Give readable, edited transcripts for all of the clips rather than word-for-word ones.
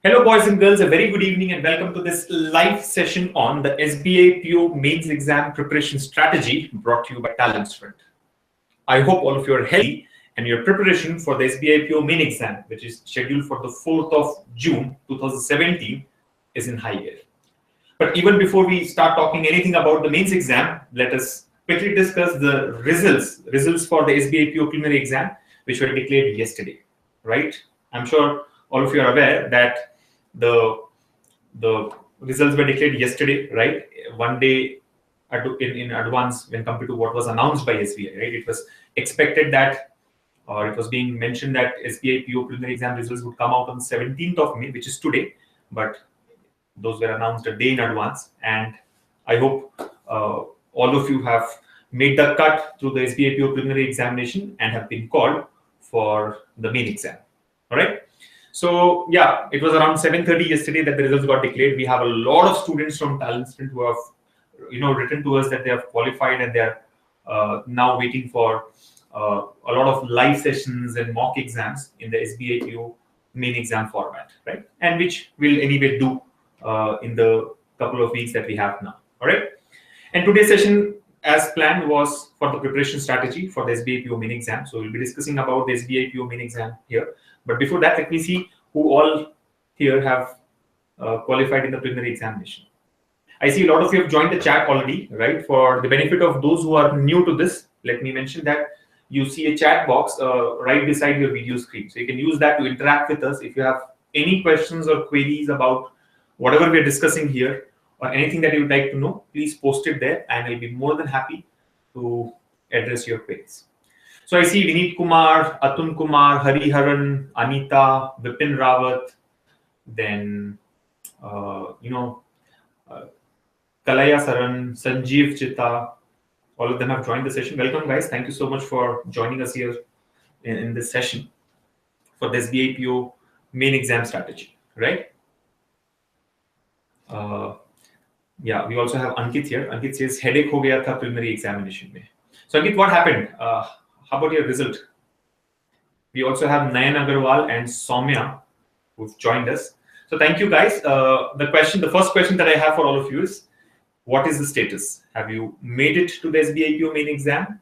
Hello, boys and girls. A very good evening and welcome to this live session on the SBI PO Mains Exam Preparation Strategy brought to you by TalentSprint. I hope all of you are healthy and your preparation for the SBI PO Main Exam, which is scheduled for the 4th of June 2017, is in high gear. But even before we start talking anything about the mains exam, let us quickly discuss the results for the SBI PO preliminary exam, which were declared yesterday, right? I'm sure all of you are aware that the results were declared yesterday, right? One day in advance when compared to what was announced by SBI, right? It was expected that, or it was being mentioned that SBI PO preliminary exam results would come out on 17th of May, which is today, but those were announced a day in advance. And I hope all of you have made the cut through the SBI PO preliminary examination and have been called for the main exam. All right. So yeah, it was around 7:30 yesterday that the results got declared. We have a lot of students from TalentSprint who have, written to us that they have qualified and they are now waiting for a lot of live sessions and mock exams in the SBI PO main exam format, right? And which we'll anyway do in the couple of weeks that we have now. All right. And today's session, as planned, was for the preparation strategy for the SBI PO main exam. So we'll be discussing about the SBI PO main exam here. But before that, let me see who all here have qualified in the preliminary examination. I see a lot of you have joined the chat already, right? For the benefit of those who are new to this, let me mention that you see a chat box right beside your video screen. So you can use that to interact with us. If you have any questions or queries about whatever we're discussing here or anything that you would like to know, please post it there and I'll be more than happy to address your queries. So I see Vineet Kumar, Atun Kumar, Hariharan, Anita, Vipin Rawat, then, Kalaya Saran, Sanjeev Chita, all of them have joined the session. Welcome, guys. Thank you so much for joining us here in this session for the SBI PO main exam strategy, right? Yeah, we also have Ankit here. Ankit says, headache ho gaya tha preliminary examination mein. So Ankit, what happened? How about your result? We also have Nayan Agarwal and Soumya who've joined us. So thank you, guys. The first question that I have for all of you is, what is the status? Have you made it to the SBI PO main exam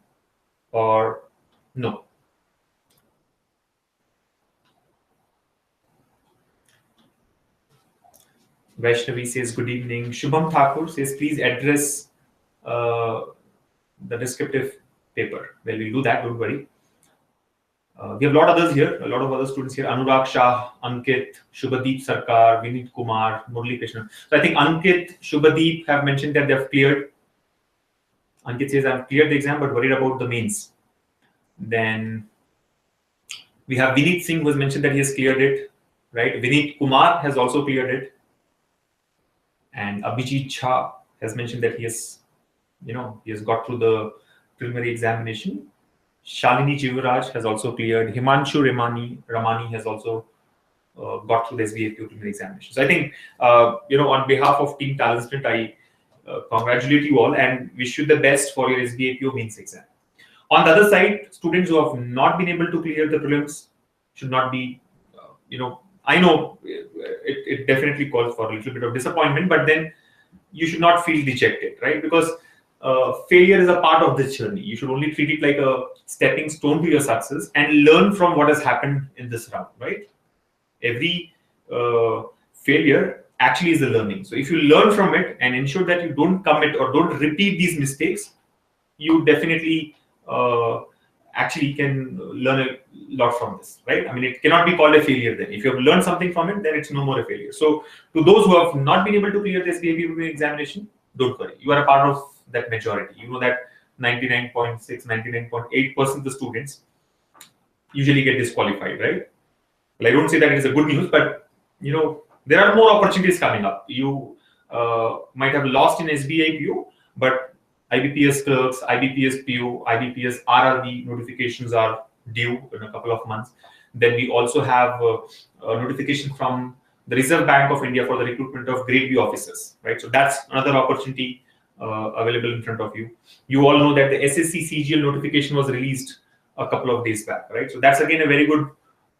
or no? Vaishnavi says, good evening. Shubham Thakur says, please address the descriptive paper. Well, we'll do that, don't worry. We have a lot of others here, a lot of other students here. Anurag Shah, Ankit, Shubhadeep Sarkar, Vineet Kumar, Murli Krishnan. So I think Ankit, Shubhadeep have mentioned that they have cleared. Ankit says, I've cleared the exam, but worried about the mains. Then we have Vineet Singh, who has mentioned that he has cleared it, right? Vineet Kumar has also cleared it. And Abhijit Jha has mentioned that he has got through the preliminary examination. Shalini Jivaraj has also cleared. Himanshu Ramani has also got through the SBI PO preliminary examination. So I think, on behalf of Team TalentSprint, I congratulate you all and wish you the best for your SBI PO mains exam. On the other side, students who have not been able to clear the prelims should not be, I know it definitely calls for a little bit of disappointment, but then you should not feel dejected, right? Because failure is a part of this journey. You should only treat it like a stepping stone to your success and learn from what has happened in this round, right? Every failure actually is a learning. So if you learn from it and ensure that you don't commit or don't repeat these mistakes, you definitely actually can learn a lot from this, right? I mean, it cannot be called a failure then. If you have learned something from it, then it's no more a failure. So to those who have not been able to clear this SBI examination, don't worry. You are a part of that majority. You know that 99.6, 99.8% of the students usually get disqualified, right? Well, I don't say that it is a good news, but there are more opportunities coming up. You might have lost in SBI PO, but IBPS clerks, IBPS PO, IBPS RRB notifications are due in a couple of months. Then we also have a notification from the Reserve Bank of India for the recruitment of grade B officers, right? So that's another opportunity available in front of you. You all know that the SSC CGL notification was released a couple of days back, right? So that's again a very good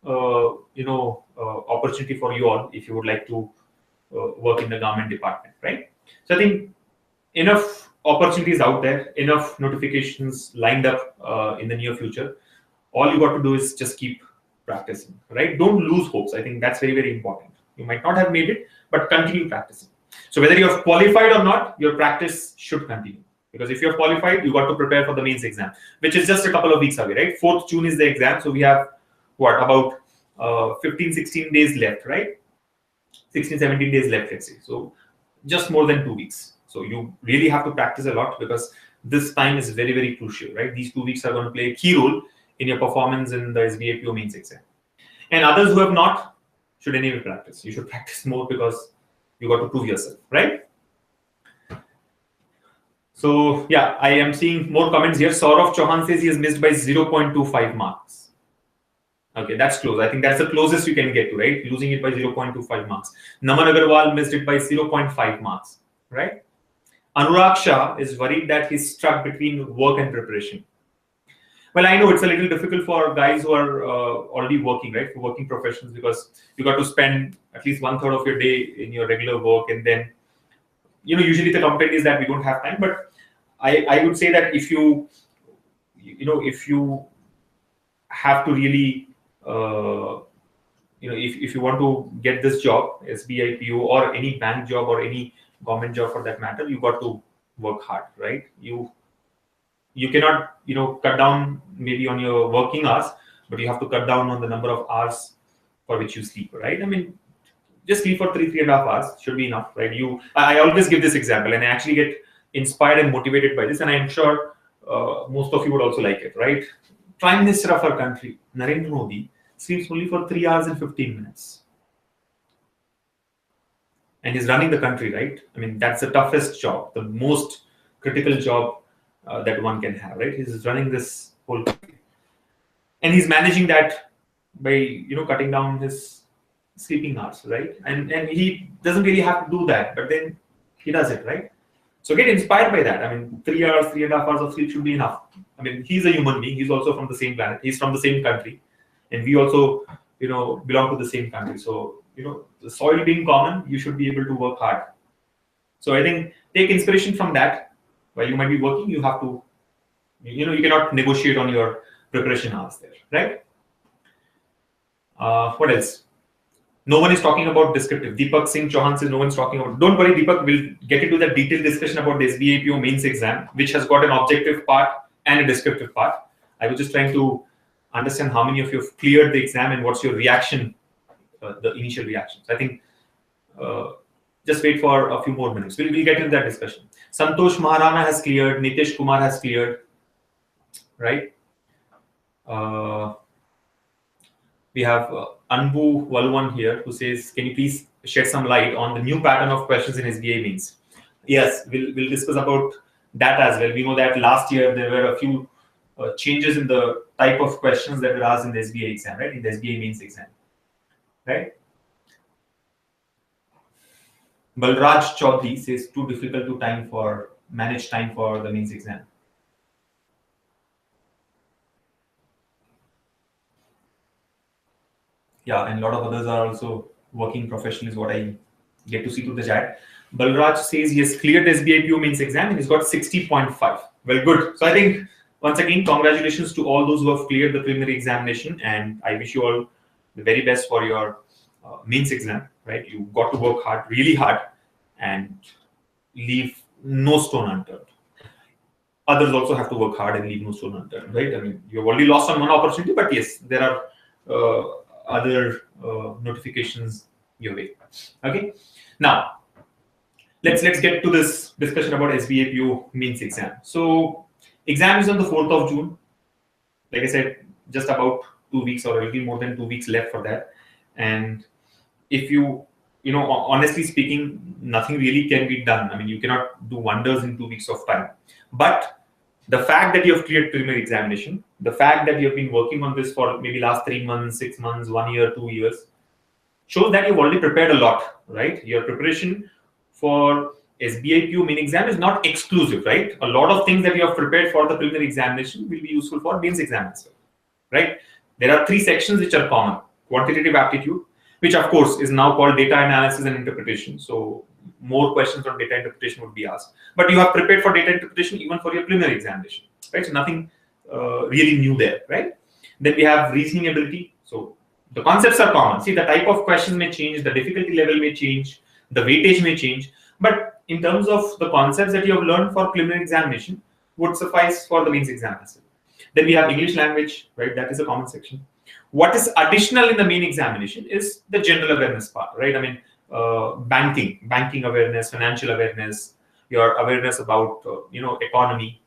opportunity for you all if you would like to work in the government department, right? So I think enough opportunities out there, enough notifications lined up in the near future. All you got to do is just keep practicing, right? Don't lose hopes. I think that's very, very important. You might not have made it, but continue practicing. So whether you have qualified or not, your practice should continue. Because if you're qualified, you got to prepare for the mains exam, which is just a couple of weeks away, right? 4th June is the exam. So we have what, about 15, 16 days left, right? 16, 17 days left, let's say. So just more than 2 weeks. So you really have to practice a lot because this time is very, very crucial, right? These 2 weeks are going to play a key role in your performance in the SBI PO mains exam. And others who have not should anyway practice. You should practice more because you got to prove yourself, right? So yeah, I am seeing more comments here. Saurav Chauhan says he has missed by 0.25 marks. Okay, that's close. I think that's the closest you can get to, right? Losing it by 0.25 marks. Naman Agarwal missed it by 0.5 marks, right? Anurag Shah is worried that he's stuck between work and preparation. Well, I know it's a little difficult for guys who are already working, right? For working professionals, because you got to spend at least 1/3 of your day in your regular work, and then usually the complaint is that we don't have time. But I would say that if you have to really if you want to get this job, SBI PO or any bank job or any government job for that matter, you got to work hard, right? You cannot cut down maybe on your working hours, but you have to cut down on the number of hours for which you sleep, right? I mean, just sleep for 3.5 hours should be enough, right? I always give this example, and I actually get inspired and motivated by this, and I'm sure most of you would also like it, right? Prime Minister of our country, Narendra Modi, sleeps only for 3 hours and 15 minutes. And he's running the country, right? I mean, that's the toughest job, the most critical job that one can have, right? He's running this whole country. And he's managing that by, cutting down his sleeping hours, right? And he doesn't really have to do that, but then he does it, right? So get inspired by that. I mean, 3 hours, 3.5 hours of sleep should be enough. I mean, he's a human being. He's also from the same planet. He's from the same country. And we also, belong to the same country. So, the soil being common, you should be able to work hard. So I think take inspiration from that. While you might be working, you have to, you cannot negotiate on your preparation hours there, right? What else? No one is talking about descriptive. Deepak Singh Chauhan says no one's talking about. Don't worry, Deepak. We'll get into that detailed discussion about the SBI PO mains exam, which has got an objective part and a descriptive part. I was just trying to understand how many of you have cleared the exam and what's your reaction, the initial reactions. I think just wait for a few more minutes. We'll get into that discussion. Santosh Maharana has cleared. Nitish Kumar has cleared. Right? We have Anbu Walwan here who says, can you please shed some light on the new pattern of questions in SBI mains? Yes, we'll discuss about that as well. We know that last year there were a few changes in the type of questions that were asked in the SBI exam, right? In the SBI mains exam, right? Balraj Chaudhary says too difficult to manage time for the mains exam. Yeah, and a lot of others are also working professionals, what I get to see through the chat. Balraj says he has cleared the SBI PO mains exam and he's got 60.5. Well, good. So I think, once again, congratulations to all those who have cleared the preliminary examination, and I wish you all the very best for your mains exam, right? You got to work hard, really hard, and leave no stone unturned. Others also have to work hard and leave no stone unturned, right? I mean, you've already lost on one opportunity, but yes, there are other notifications your way. Okay, now let's get to this discussion about SBI PO mains exam. So exam is on the 4th of June. Like I said, just about 2 weeks or a little more than 2 weeks left for that. And if honestly speaking, nothing really can be done. I mean, you cannot do wonders in 2 weeks of time. But the fact that you have cleared preliminary examination, the fact that you have been working on this for maybe last 3 months, 6 months, 1 year, 2 years, shows that you've already prepared a lot, right? Your preparation for SBI PO main exam is not exclusive, right? A lot of things that you have prepared for the preliminary examination will be useful for mains exam as well, right? There are 3 sections which are common. quantitative aptitude, which of course is now called data analysis and interpretation. So more questions on data interpretation would be asked. But you have prepared for data interpretation even for your preliminary examination, right? So nothing really new there, right? Then we have reasoning ability. So the concepts are common. See, the type of questions may change, the difficulty level may change, the weightage may change, but in terms of the concepts that you have learned for preliminary examination would suffice for the mains exam as well. Then we have English language, right? That is a common section. What is additional in the main examination is the general awareness part, right? I mean, banking awareness, financial awareness, your awareness about economy.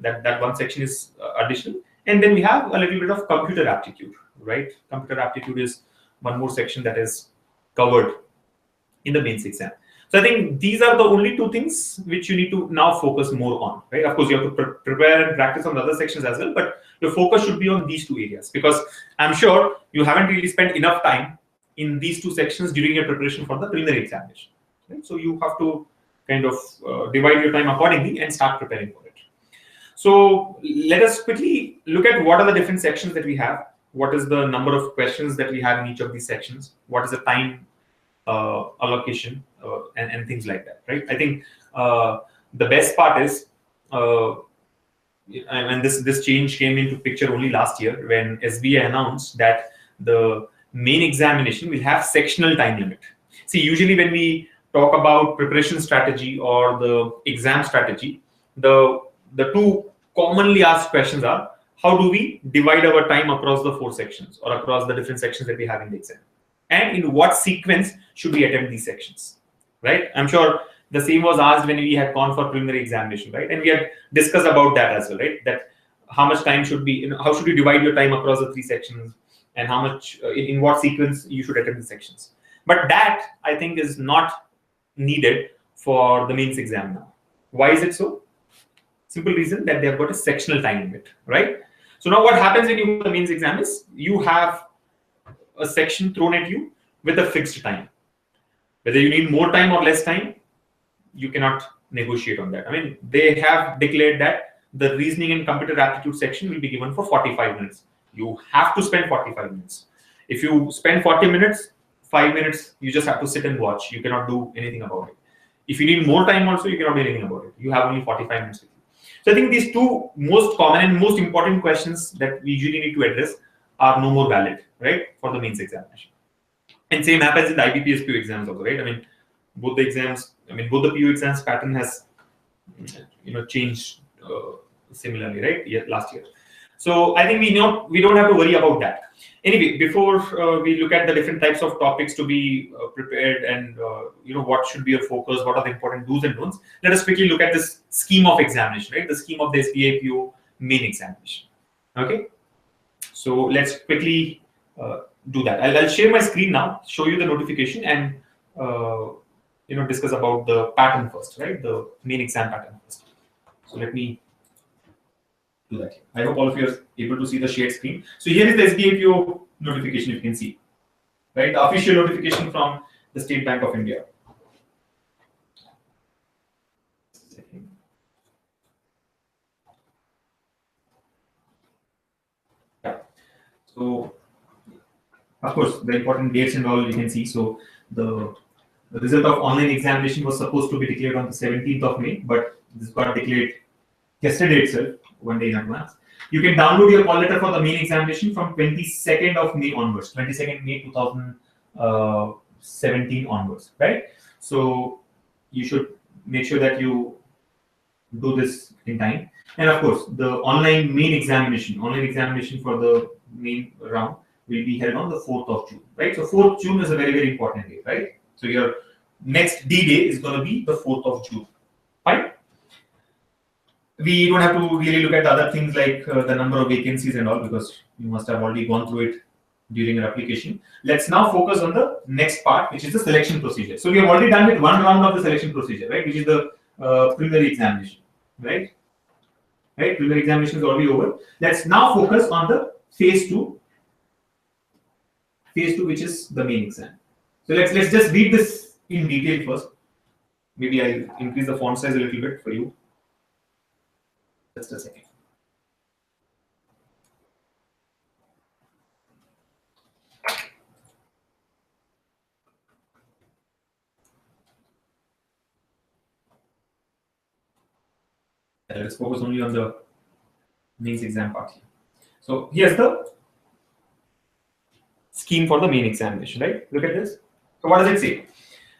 That one section is additional. And then we have a little bit of computer aptitude, right? Computer aptitude is one more section that is covered in the mains exam. So I think these are the only two things which you need to now focus more on, right? Of course, you have to prepare and practice on the other sections as well, but your focus should be on these two areas, because I'm sure you haven't really spent enough time in these two sections during your preparation for the preliminary examination, right? So you have to kind of divide your time accordingly and start preparing for it. So let us quickly look at what are the different sections that we have. What is the number of questions that we have in each of these sections? What is the time allocation and things like that, right? I think the best part is, and this change came into picture only last year when SBI announced that the main examination will have sectional time limit. See, usually when we talk about preparation strategy or the exam strategy, the two commonly asked questions are, how do we divide our time across the 4 sections or across the different sections that we have in the exam? And in what sequence should we attempt these sections, right? I'm sure the same was asked when we had gone for preliminary examination, right? And we had discussed about that as well, right? That how much time should be, how should you divide your time across the 3 sections, and how much, in what sequence you should attempt the sections. But that, I think, is not needed for the mains exam now. Why is it so? Simple reason that they have got a sectional time limit, right? So now what happens when you go to the mains exam is you have a section thrown at you with a fixed time. Whether you need more time or less time, you cannot negotiate on that. I mean, they have declared that the reasoning and computer aptitude section will be given for 45 minutes. You have to spend 45 minutes. If you spend 40 minutes, 5 minutes, you just have to sit and watch. You cannot do anything about it. If you need more time also, you cannot do anything about it. You have only 45 minutes with you. So I think these two most common and most important questions that we usually need to address are no more valid, right, for the mains examination. And same happens in the IBPS PO exams also, right? I mean, both the PO exams pattern has, changed similarly, right? Last year. So I think we don't have to worry about that. Anyway, before we look at the different types of topics to be prepared and what should be your focus, what are the important do's and don'ts, let us quickly look at this scheme of examination, right? The scheme of the SBI PO main examination. Okay. So let's quickly do that. I'll share my screen now, show you the notification, and discuss about the pattern first, right? The main exam pattern first. So let me do that. I hope all of you are able to see the shared screen. So here is the SBI PO notification, you can see, right? The official notification from the State Bank of India. Yeah. So, of course, the important dates and all you can see. So the result of online examination was supposed to be declared on the 17th of May, but this got declared yesterday itself, 1 day in advance. You can download your call letter for the main examination from 22nd of May onwards, 22nd May 2017 onwards, right? So you should make sure that you do this in time. And of course, the online examination for the main round will be held on the 4th of June, right? So 4th June is a very, very important day, right? So your next D-Day is going to be the 4th of June, fine? We don't have to really look at other things like the number of vacancies and all, because you must have already gone through it during your application. Let's now focus on the next part, which is the selection procedure. So we have already done with one round of the selection procedure, right? Which is the preliminary examination, right? Right? Preliminary examination is already over. Let's now focus on the phase 2. Phase 2, which is the main exam. So let's just read this in detail first. Maybe I'll increase the font size a little bit for you. Just a second. Let's focus only on the mains exam part here. So here's the scheme for the main examination, right? Look at this. So what does it say?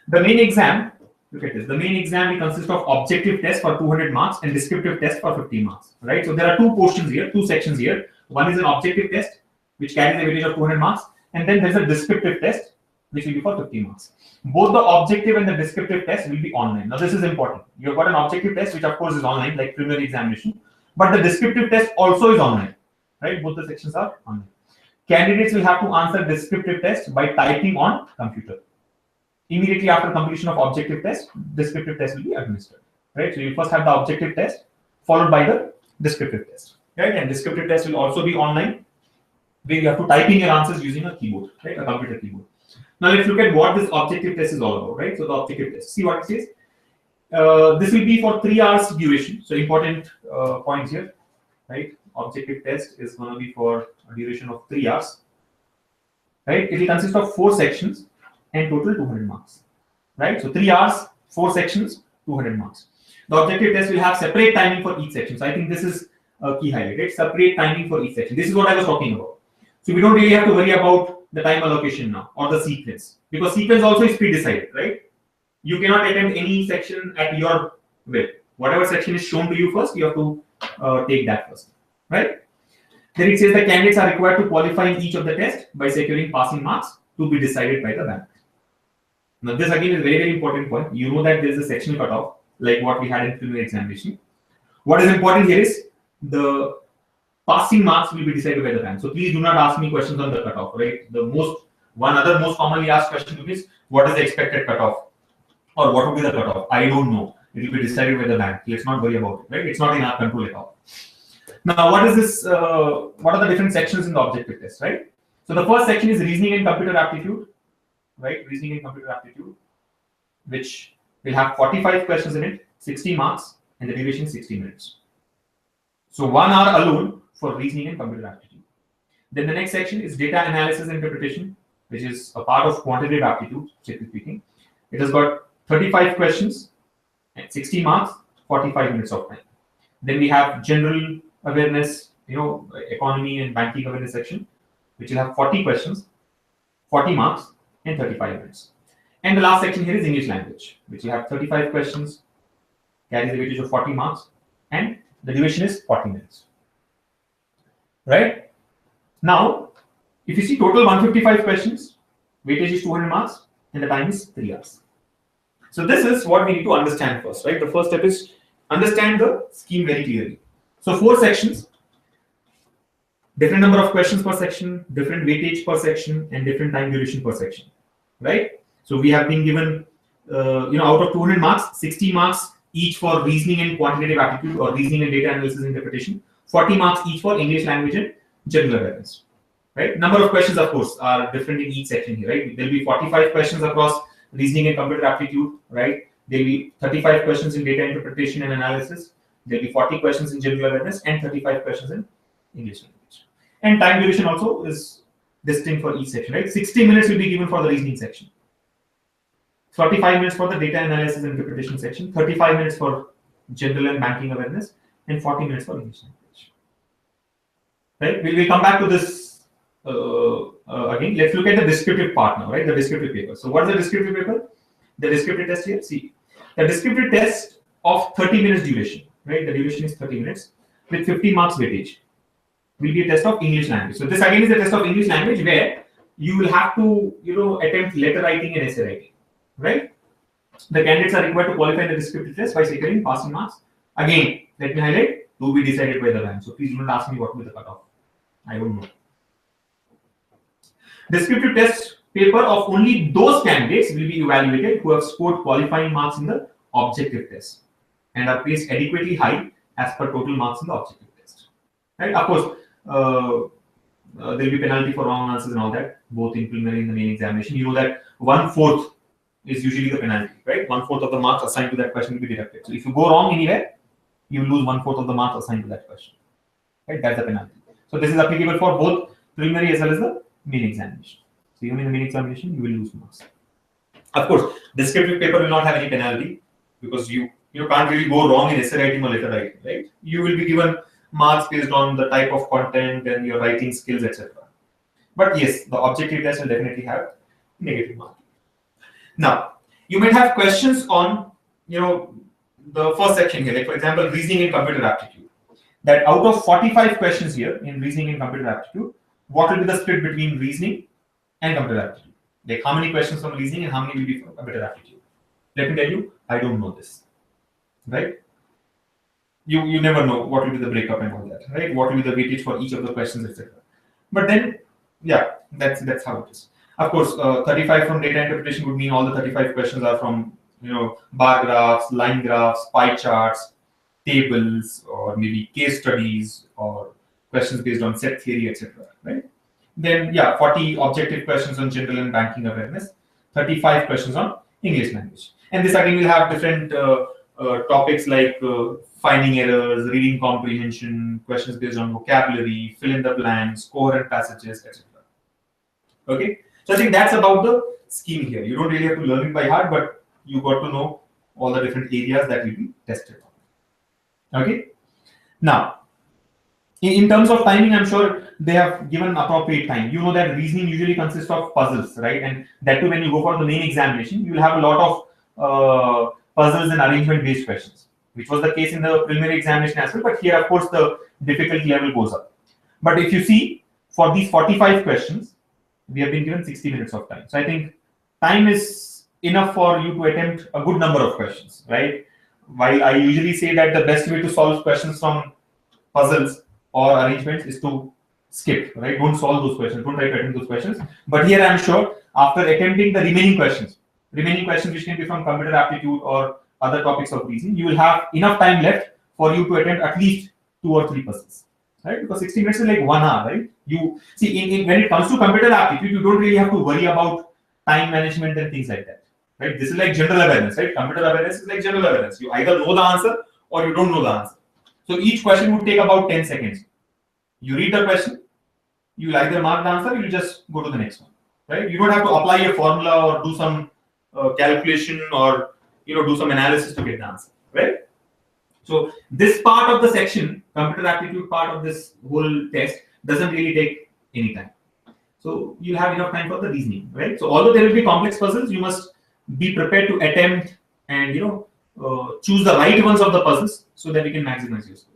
The main exam, look at this. The main exam will consist of objective test for 200 marks and descriptive test for 50 marks, right? So there are two portions here, two sections here. One is an objective test, which carries a weightage of 200 marks. And then there's a descriptive test, which will be for 50 marks. Both the objective and the descriptive test will be online. Now, this is important. You've got an objective test, which of course is online, like preliminary examination. But the descriptive test also is online, right? Both the sections are online. Candidates will have to answer descriptive test by typing on computer. Immediately after completion of objective test, descriptive test will be administered, right? So you first have the objective test, followed by the descriptive test, right? And descriptive test will also be online, where you have to type in your answers using a keyboard, right? A computer keyboard. Now let's look at what this objective test is all about, right? So the objective test, see what it says. This will be for 3 hours duration. So important points here, right? Objective test is going to be for a duration of 3 hours, right? It will consist of 4 sections and total 200 marks, right? So 3 hours, 4 sections, 200 marks. The objective test will have separate timing for each section. So I think this is a key highlight, right? Separate timing for each section. This is what I was talking about. So we don't really have to worry about the time allocation now or the sequence, because sequence also is pre-decided, right? You cannot attend any section at your will. Whatever section is shown to you first, you have to take that first, right? Then it says the candidates are required to qualify in each of the tests by securing passing marks to be decided by the bank. Now this again is a very, very important point. You know that there is a sectional cutoff like what we had in preliminary examination. What is important here is the passing marks will be decided by the bank. So please do not ask me questions on the cutoff, right? One other most commonly asked question is what is the expected cutoff or what would be the cutoff? I don't know. It will be decided by the bank. Let's not worry about it, right? It's not in our control at all. Now, what is this? What are the different sections in the objective test, right? So the first section is reasoning and computer aptitude, right? Reasoning and computer aptitude, which will have 45 questions in it, 60 marks, and the duration is 60 minutes. So 1 hour alone for reasoning and computer aptitude. Then the next section is data analysis and interpretation, which is a part of quantitative aptitude, strictly speaking. It has got 35 questions and 60 marks, 45 minutes of time. Then we have general awareness, economy and banking awareness section, which will have 40 questions, 40 marks, and 35 minutes. And the last section here is English language, which will have 35 questions, carries a weightage of 40 marks, and the duration is 40 minutes. Right? Now, if you see total 155 questions, weightage is 200 marks, and the time is 3 hours. So this is what we need to understand first, right? The first step is understand the scheme very clearly. So 4 sections, different number of questions per section, different weightage per section, and different time duration per section, right? So we have been given, out of 200 marks, 60 marks each for reasoning and quantitative aptitude or reasoning and data analysis and interpretation, 40 marks each for English language and general awareness, right? Number of questions, of course, are different in each section here, right? There will be 45 questions across reasoning and computer aptitude, right? There will be 35 questions in data interpretation and analysis. There will be 40 questions in general awareness and 35 questions in English language. And time duration also is distinct for each section, right? 60 minutes will be given for the reasoning section, 45 minutes for the data analysis and interpretation section, 35 minutes for general and banking awareness, and 40 minutes for English language. Right? We'll come back to this again. Let's look at the descriptive part now, right? The descriptive paper. So what is the descriptive paper? The descriptive test here. See, the descriptive test of 30 minutes duration, right? The duration is 30 minutes with 50 marks weightage. Will be a test of English language. So this again is a test of English language where you will have to, attempt letter writing and essay writing, right? The candidates are required to qualify the descriptive test by securing passing marks. Again, let me highlight, to be decided by the bank. So please don't ask me what will be the cutoff. I don't know. Descriptive test paper of only those candidates will be evaluated who have scored qualifying marks in the objective test and are placed adequately high as per total marks in the objective test. Right? Of course, there will be penalty for wrong answers and all that, both in preliminary and the main examination. You know that 1/4 is usually the penalty, right? 1/4 of the marks assigned to that question will be deducted. So if you go wrong anywhere, you lose 1/4 of the marks assigned to that question, right? That's the penalty. So this is applicable for both preliminary as well as the main examination. So even in the main examination, you will lose marks. Of course, descriptive paper will not have any penalty because you you can't really go wrong in essay writing or letter writing, right? You will be given marks based on the type of content and your writing skills, etc. But yes, the objective test will definitely have negative marking. Now, you might have questions on, the first section here, like for example, reasoning and computer aptitude. That out of 45 questions here in reasoning and computer aptitude, what will be the split between reasoning and computer aptitude? Like how many questions from reasoning and how many will be from computer aptitude? Let me tell you, I don't know this, right? You never know what will be the breakup and all that, right? What will be the weightage for each of the questions, etc. But then, yeah, that's how it is. Of course, 35 from data interpretation would mean all the 35 questions are from, bar graphs, line graphs, pie charts, tables, or maybe case studies, or questions based on set theory, etc. Right? Then, yeah, 40 objective questions on general and banking awareness, 35 questions on English language. And this again will have different topics like finding errors, reading comprehension, questions based on vocabulary, fill in the blanks, coherent passages, etc. Okay, so I think that's about the scheme here. You don't really have to learn it by heart, but you got to know all the different areas that will be tested on. Okay, now in terms of timing, I'm sure they have given appropriate time. You know that reasoning usually consists of puzzles, right? And that too, when you go for the main examination, you will have a lot of puzzles and arrangement based questions, which was the case in the preliminary examination as well. But here, of course, the difficulty level goes up. But if you see, for these 45 questions, we have been given 60 minutes of time. So I think time is enough for you to attempt a good number of questions, right? While I usually say that the best way to solve questions from puzzles or arrangements is to skip, right? Don't solve those questions, don't try to attempt those questions. But here I'm sure after attempting the remaining questions which can be from computer aptitude or other topics of reasoning, you will have enough time left for you to attempt at least 2 or 3 puzzles, right? Because 60 minutes is like 1 hour, right? You see, when it comes to computer aptitude, you don't really have to worry about time management and things like that, right? This is like general awareness, right? Computer awareness is like general awareness. You either know the answer or you don't know the answer. So each question would take about 10 seconds. You read the question, you will either mark the answer, you will just go to the next one, right? You don't have to apply a formula or do some calculation or do some analysis to get the answer, right? So this part of the section, computer aptitude part of this whole test, doesn't really take any time. So you'll have enough time for the reasoning, right? So although there will be complex puzzles, you must be prepared to attempt and choose the right ones of the puzzles so that you can maximize your score.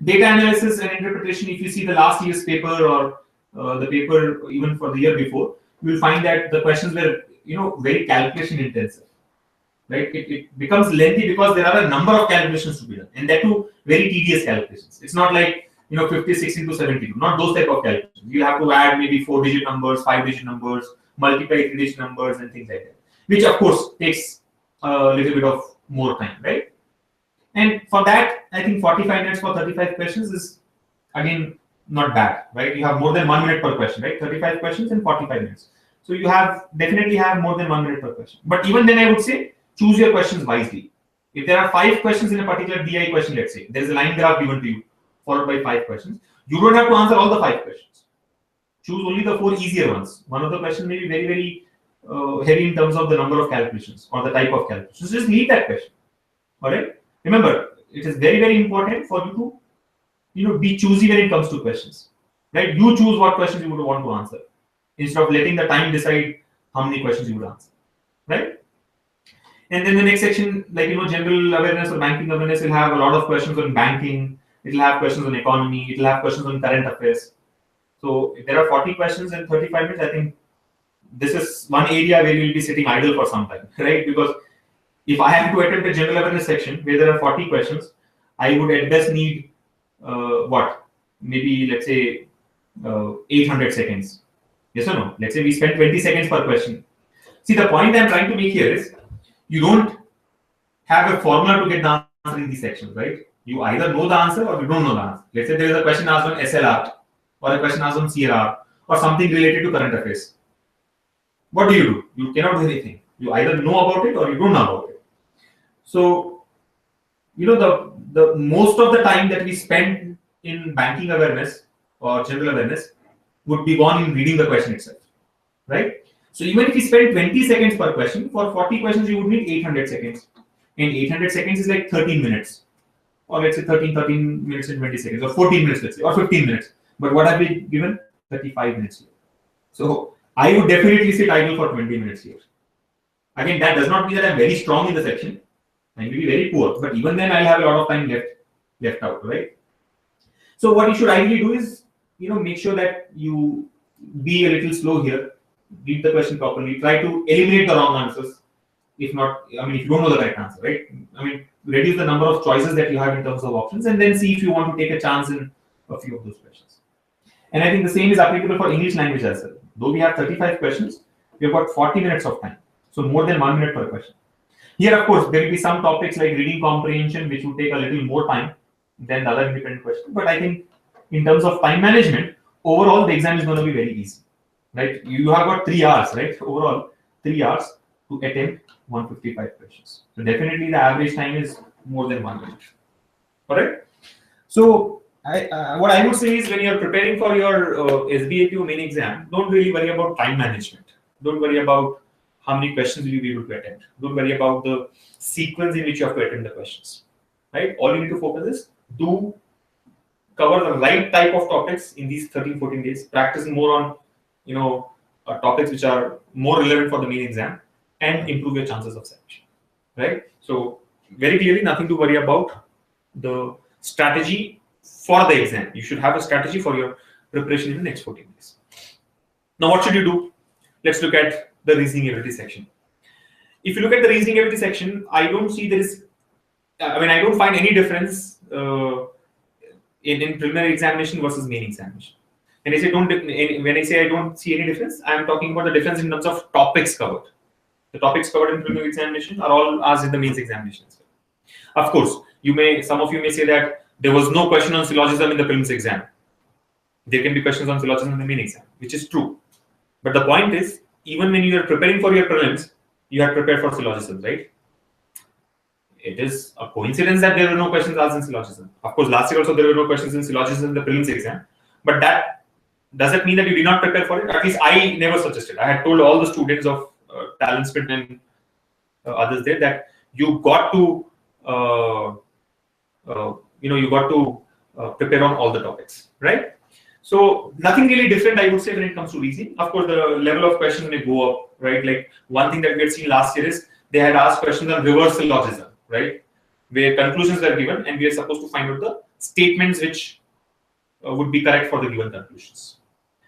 Data analysis and interpretation, if you see the last year's paper or the paper even for the year before, you will find that the questions were very calculation intensive, right? It becomes lengthy because there are a number of calculations to be done, and that too very tedious calculations. It's not like 56 into 72, not those type of calculations. You have to add maybe 4-digit numbers, 5-digit numbers, multiply 3-digit numbers, and things like that, which of course takes a little bit of more time, right? And for that, I think 45 minutes for 35 questions is again not bad, right? You have more than 1 minute per question, right? 35 questions in 45 minutes. So you definitely have more than 1 minute per question. But even then, I would say choose your questions wisely. If there are 5 questions in a particular DI question, let's say there is a line graph given to you, followed by 5 questions, you don't have to answer all the 5 questions. Choose only the 4 easier ones. One of the questions may be very, very heavy in terms of the number of calculations or the type of calculations. Just leave that question. All right. Remember, it is very, very important for you to be choosy when it comes to questions, right? You choose what questions you would want to answer instead of letting the time decide how many questions you would answer, right? And then the next section, like general awareness or banking awareness, will have a lot of questions on banking. It will have questions on economy. It will have questions on current affairs. So if there are 40 questions in 35 minutes, I think this is one area where you will be sitting idle for some time, right? Because if I have to attempt a general awareness section where there are 40 questions, I would at best need maybe let's say 800 seconds. Yes or no? Let's say we spend 20 seconds per question. See, the point I'm trying to make here is you don't have a formula to get the answer in these sections, right? You either know the answer or you don't know the answer. Let's say there is a question asked on SLR or a question asked on CRR or something related to current affairs. What do? You cannot do anything. You either know about it or you don't know about it. So, the most of the time that we spend in banking awareness or general awareness would be gone in reading the question itself, right? So even if you spend 20 seconds per question, for 40 questions you would need 800 seconds. and 800 seconds is like 13 minutes, or let's say 13 minutes and 20 seconds, or 14 minutes, let's say, or 15 minutes. But what have we given? 35 minutes here. So I would definitely sit idle for 20 minutes here. Again, that does not mean that I'm very strong in the section. I may be very poor, but even then I'll have a lot of time left out, right? So what you should ideally do is, make sure that you be a little slow here, read the question properly, try to eliminate the wrong answers. If not, if you don't know the right answer, right? Reduce the number of choices that you have in terms of options, and then see if you want to take a chance in a few of those questions. And I think the same is applicable for English language as well. Though we have 35 questions, we have got 40 minutes of time. So more than 1 minute per question. Here, of course, there will be some topics like reading comprehension, which will take a little more time than the other independent questions. But I think in terms of time management, overall, the exam is going to be very easy, right? You have got 3 hours, right? Overall, 3 hours to attempt 155 questions. So definitely the average time is more than 1 minute. All right. So what I would say is, when you're preparing for your SBI PO main exam, don't really worry about time management. Don't worry about how many questions will you be able to attempt. Don't worry about the sequence in which you have to attempt the questions. Right? All you need to focus is do cover the right type of topics in these 13-14 days. Practice more on topics which are more relevant for the main exam, and improve your chances of selection. Right? So very clearly, nothing to worry about the strategy for the exam. You should have a strategy for your preparation in the next 14 days. Now, what should you do? Let's look at the reasoning ability section. If you look at the reasoning ability section, I don't find any difference in preliminary examination versus main examination. And when I say I don't see any difference, I am talking about the difference in terms of topics covered. The topics covered in preliminary examination are all asked in the mains examination as well. Of course, some of you may say that there was no question on syllogism in the prelims exam. There can be questions on syllogism in the main exam, which is true. But the point is, even when you are preparing for your prelims, you have prepared for syllogism, right? It is a coincidence that there were no questions asked in syllogism. Of course, last year also there were no questions in syllogism in the prelims exam. But that doesn't mean that you did not prepare for it. At least I never suggested. I had told all the students of TalentSprint and others there that you got to prepare on all the topics, right? So nothing really different, I would say, when it comes to reasoning. Of course, the level of questions may go up, right? Like one thing that we had seen last year is they had asked questions on reverse syllogism, right? Where conclusions were given, and we are supposed to find out the statements which would be correct for the given conclusions.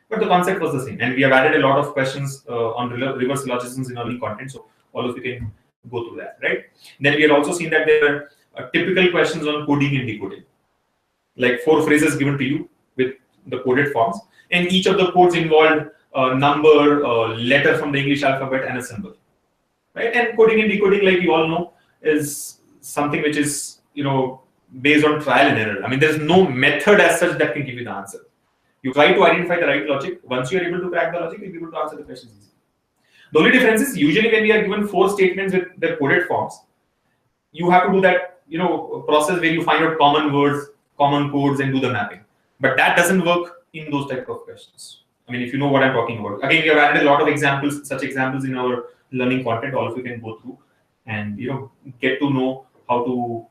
But the concept was the same, and we have added a lot of questions on reverse syllogisms in our link content, so all of you can go through that, right? Then we have also seen that there are typical questions on coding and decoding, like 4 phrases given to you with the coded forms, and each of the codes involved a number, a letter from the English alphabet, and a symbol, right? And coding and decoding, like you all know, is something which is based on trial and error. I mean, there is no method as such that can give you the answer. You try to identify the right logic. Once you are able to crack the logic, you'll be able to answer the questions easily. The only difference is, usually when we are given 4 statements with their coded forms, you have to do that process where you find out common words, common codes, and do the mapping. But that doesn't work in those type of questions. I mean, if you know what I'm talking about. Again, we have added a lot of examples, such examples in our learning content. All of you can go through and get to know how to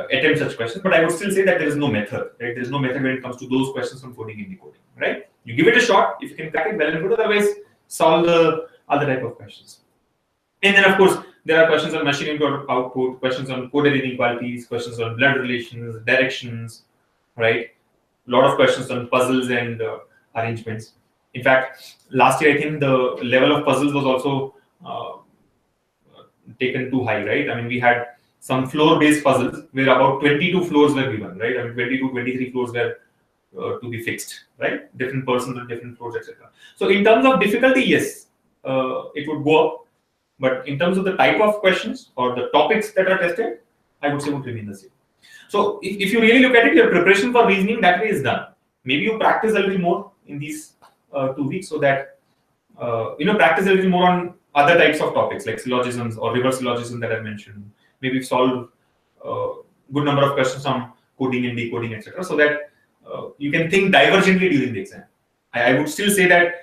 attempt such questions. But I would still say that there is no method, right? There is no method when it comes to those questions on coding and decoding, right? You give it a shot. If you can crack it, well and good. Otherwise, solve the other type of questions. And then, of course, there are questions on machine input output, questions on coded inequalities, questions on blood relations, directions, right? A lot of questions on puzzles and arrangements. In fact, last year, I think the level of puzzles was also taken too high, right? I mean, we had some floor-based puzzles where about 22 floors were given, right? I mean, 22, 23 floors were to be fixed, right? Different persons on different floors, etc. So in terms of difficulty, yes, it would go up. But in terms of the type of questions or the topics that are tested, I would say would remain the same. So if you really look at it, your preparation for reasoning that way is done. Maybe you practice a little more in these 2 weeks, so that practice a little more on other types of topics like syllogisms or reverse syllogism that I mentioned. Maybe solve a good number of questions on coding and decoding, etc., so that you can think divergently during the exam. I would still say that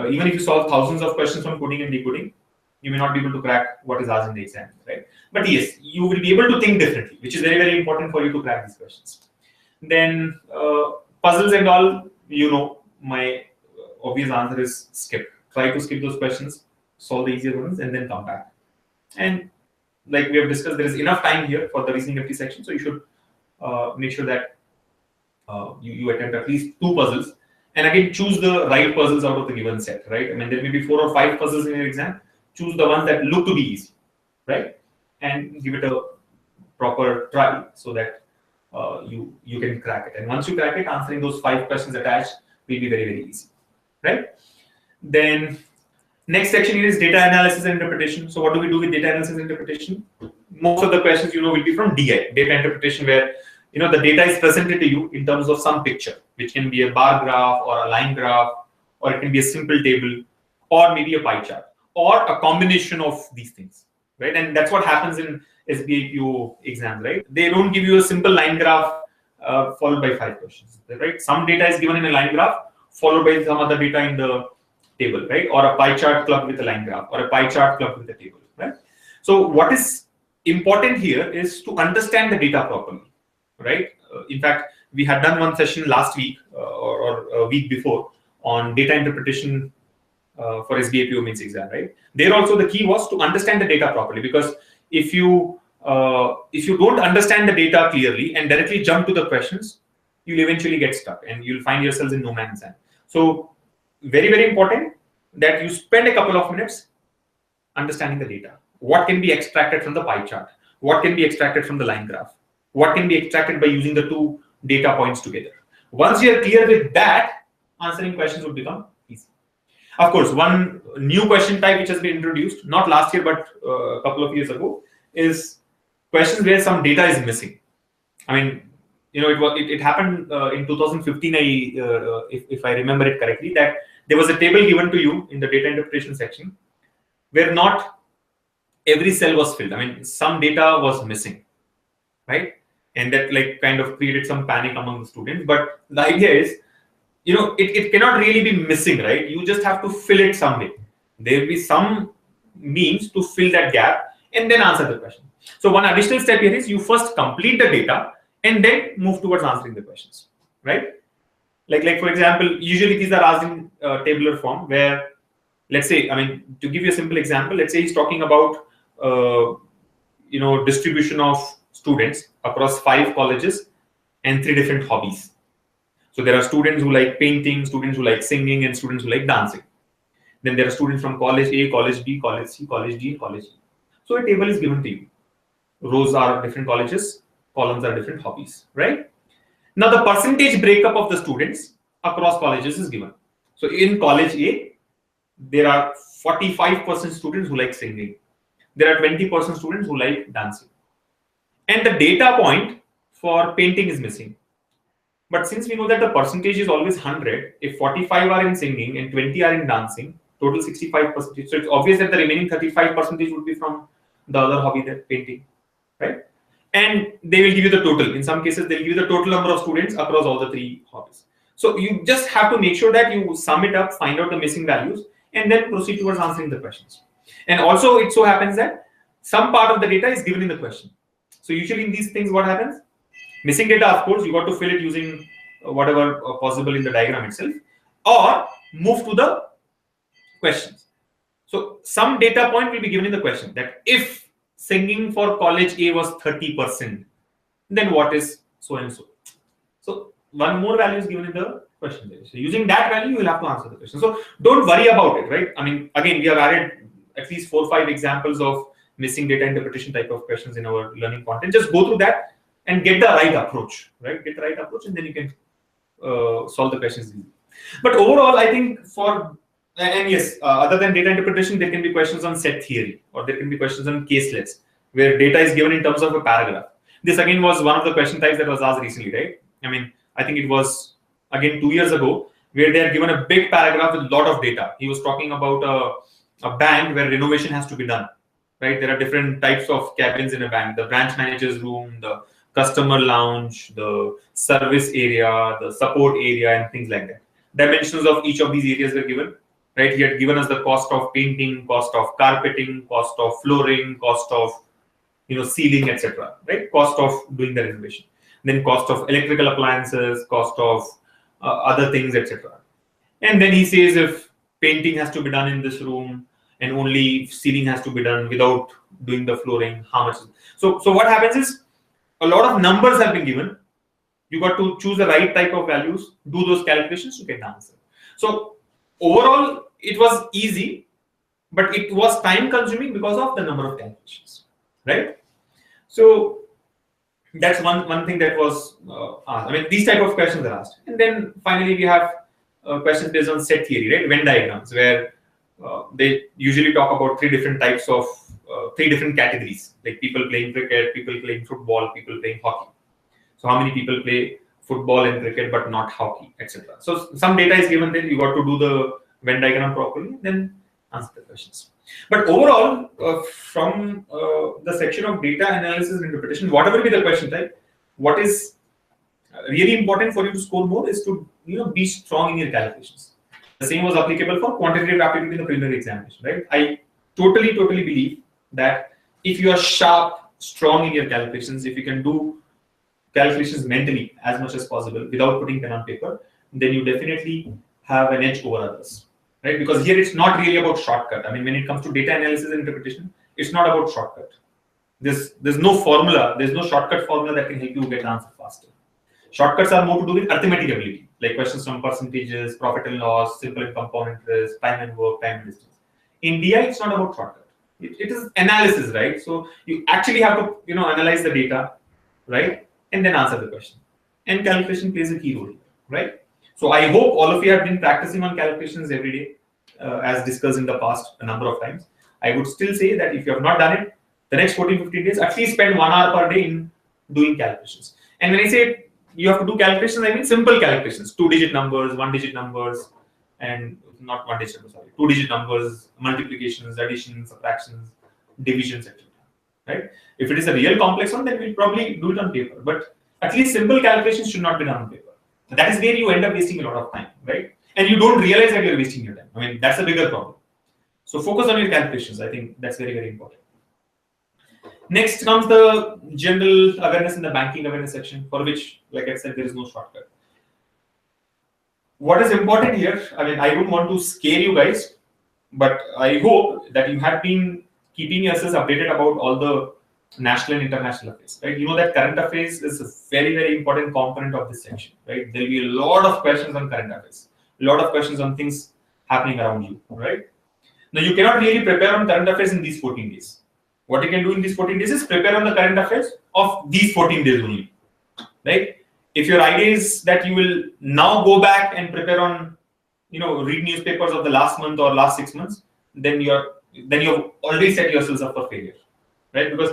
even if you solve thousands of questions on coding and decoding, you may not be able to crack what is asked in the exam, right? But yes, you will be able to think differently, which is very, very important for you to crack these questions. Then puzzles and all, my obvious answer is skip. Try to skip those questions, solve the easier ones, and then come back. And like we have discussed, there is enough time here for the reasoning ability section, so you should make sure that you attempt at least 2 puzzles. And again, choose the right puzzles out of the given set, right? I mean, there may be 4 or 5 puzzles in your exam. Choose the ones that look to be easy, right? And give it a proper try so that you can crack it. And once you crack it, answering those 5 questions attached will be very, very easy, right? Then next section here is data analysis and interpretation. So what do we do with data analysis and interpretation? Most of the questions will be from DI, data interpretation, where the data is presented to you in terms of some picture, which can be a bar graph or a line graph, or it can be a simple table, or maybe a pie chart, or a combination of these things, right? And that's what happens in SBI PO exam, right? They don't give you a simple line graph followed by 5 questions, right? Some data is given in a line graph followed by some other data in the table, right? Or a pie chart clubbed with a line graph, or a pie chart clubbed with a table, right? So what is important here is to understand the data properly, right? In fact, we had done one session last week or a week before on data interpretation for SBI PO Mains exam, right? There also the key was to understand the data properly, because if you don't understand the data clearly and directly jump to the questions, you'll eventually get stuck and you'll find yourselves in no man's land. So very, very important that you spend a couple of minutes understanding the data. What can be extracted from the pie chart? What can be extracted from the line graph? What can be extracted by using the 2 data points together? Once you are clear with that, answering questions would become easy. Of course, one new question type which has been introduced, not last year, but a couple of years ago, is questions where some data is missing. I mean, it happened in 2015, if I remember it correctly, that there was a table given to you in the data interpretation section where not every cell was filled. I mean, some data was missing, right? And that kind of created some panic among the students. But the idea is, it cannot really be missing, right? You just have to fill it some way. There will be some means to fill that gap and then answer the question. So one additional step here is you first complete the data and then move towards answering the questions, right? Like for example, usually these are asked in tabular form, where, let's say, I mean, to give you a simple example, let's say he's talking about distribution of students across 5 colleges and 3 different hobbies. So there are students who like painting, students who like singing, and students who like dancing. Then there are students from college A, college B, college C, college D, and college E. So a table is given to you. Rows are different colleges, columns are different hobbies, right? Now the percentage breakup of the students across colleges is given. So in college A, there are 45% students who like singing. There are 20% students who like dancing. And the data point for painting is missing. But since we know that the percentage is always 100, if 45 are in singing and 20 are in dancing, total 65%. So it's obvious that the remaining 35% would be from the other hobby, that painting, right? And they will give you the total. In some cases, they'll give you the total number of students across all the 3 hobbies. So you just have to make sure that you sum it up, find out the missing values, and then proceed towards answering the questions. And also, it so happens that some part of the data is given in the question. So usually in these things, what happens? Missing data, of course, you got to fill it using whatever possible in the diagram itself, or move to the questions. So some data point will be given in the question, that if singing for college A was 30%, then what is so and so? So one more value is given in the question. So using that value, you will have to answer the question. So don't worry about it, right? I mean, again, we have added at least 4 or 5 examples of missing data interpretation type of questions in our learning content. Just go through that and get the right approach, right? Get the right approach, and then you can solve the questions easily. But overall, I think and yes, other than data interpretation, there can be questions on set theory, or there can be questions on caselets, where data is given in terms of a paragraph. This again was one of the question types that was asked recently, right? I mean, I think it was again 2 years ago, where they are given a big paragraph with a lot of data. He was talking about a bank where renovation has to be done, right? There are different types of cabins in a bank: the branch manager's room, the customer lounge, the service area, the support area, and things like that. Dimensions of each of these areas were given, right? He had given us the cost of painting, cost of carpeting, cost of flooring, cost of ceiling, etc. Right? Cost of doing the renovation, then cost of electrical appliances, cost of other things, etc. And then he says if painting has to be done in this room and only ceiling has to be done without doing the flooring, how much? So what happens is a lot of numbers have been given. You got to choose the right type of values, do those calculations to get the answer. So overall, it was easy, but it was time consuming because of the number of calculations, right? So that's one thing that was asked. I mean, these type of questions are asked. And then finally, we have questions based on set theory, right? Venn diagrams, where they usually talk about three different types of, three different categories, like people playing cricket, people playing football, people playing hockey. So how many people play football and cricket but not hockey, etc. So some data is given, then you got to do the Venn diagram properly, then answer the questions. But overall, from the section of data analysis and interpretation, whatever be the question type, what is really important for you to score more is to be strong in your calculations. The same was applicable for quantitative aptitude in the preliminary examination, right? I totally believe that if you are sharp, strong in your calculations, if you can do calculations mentally as much as possible without putting pen on paper, then you definitely have an edge over others, right? Because here it's not really about shortcut. I mean, when it comes to data analysis and interpretation, it's not about shortcut. There's no formula, there's no shortcut formula that can help you get the answer faster. Shortcuts are more to do with arithmetic ability, like questions from percentages, profit and loss, simple and compound interest, time and work, time and distance. In DI, it's not about shortcut. It is analysis, right? So you actually have to analyze the data, right? And then answer the question. And calculation plays a key role here, right? So I hope all of you have been practicing on calculations every day, as discussed in the past a number of times. I would still say that if you have not done it, the next 14-15 days, at least spend 1 hour per day in doing calculations. And when I say you have to do calculations, I mean simple calculations, 2-digit numbers, 1-digit numbers, and not 1-digit numbers, sorry, 2-digit numbers, multiplications, additions, subtractions, divisions, etc. Right? If it is a real complex one, then we'll probably do it on paper. But at least simple calculations should not be done on paper. That is where you end up wasting a lot of time, right? And you don't realize that you're wasting your time. I mean, that's a bigger problem. So focus on your calculations. I think that's very important. Next comes the general awareness in the banking awareness section, for which, like I said, there is no shortcut. What is important here, I mean, I don't want to scare you guys, but I hope that you have been keeping yourselves updated about all the national and international affairs, right? You know that current affairs is a very important component of this section, right? There will be a lot of questions on current affairs, a lot of questions on things happening around you, right? Now, you cannot really prepare on current affairs in these 14 days. What you can do in these 14 days is prepare on the current affairs of these 14 days only, right? If your idea is that you will now go back and prepare on, read newspapers of the last month or last 6 months, then you've already set yourselves up for failure, right? Because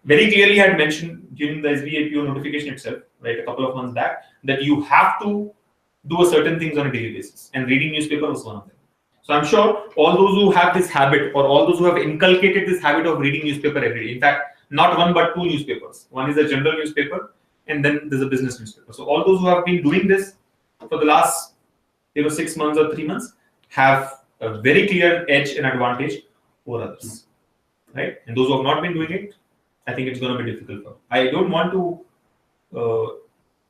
very clearly I had mentioned during the SBI PO notification itself, right, a couple of months back, that you have to do a certain things on a daily basis, and reading newspaper was one of them. So I'm sure all those who have this habit, or all those who have inculcated this habit of reading newspaper every day, in fact, not one but 2 newspapers. One is a general newspaper, and then there's a business newspaper. So all those who have been doing this for the last 6 months or 3 months have a very clear edge and advantage over others, right? And those who have not been doing it, I think it's going to be difficult for. I don't want to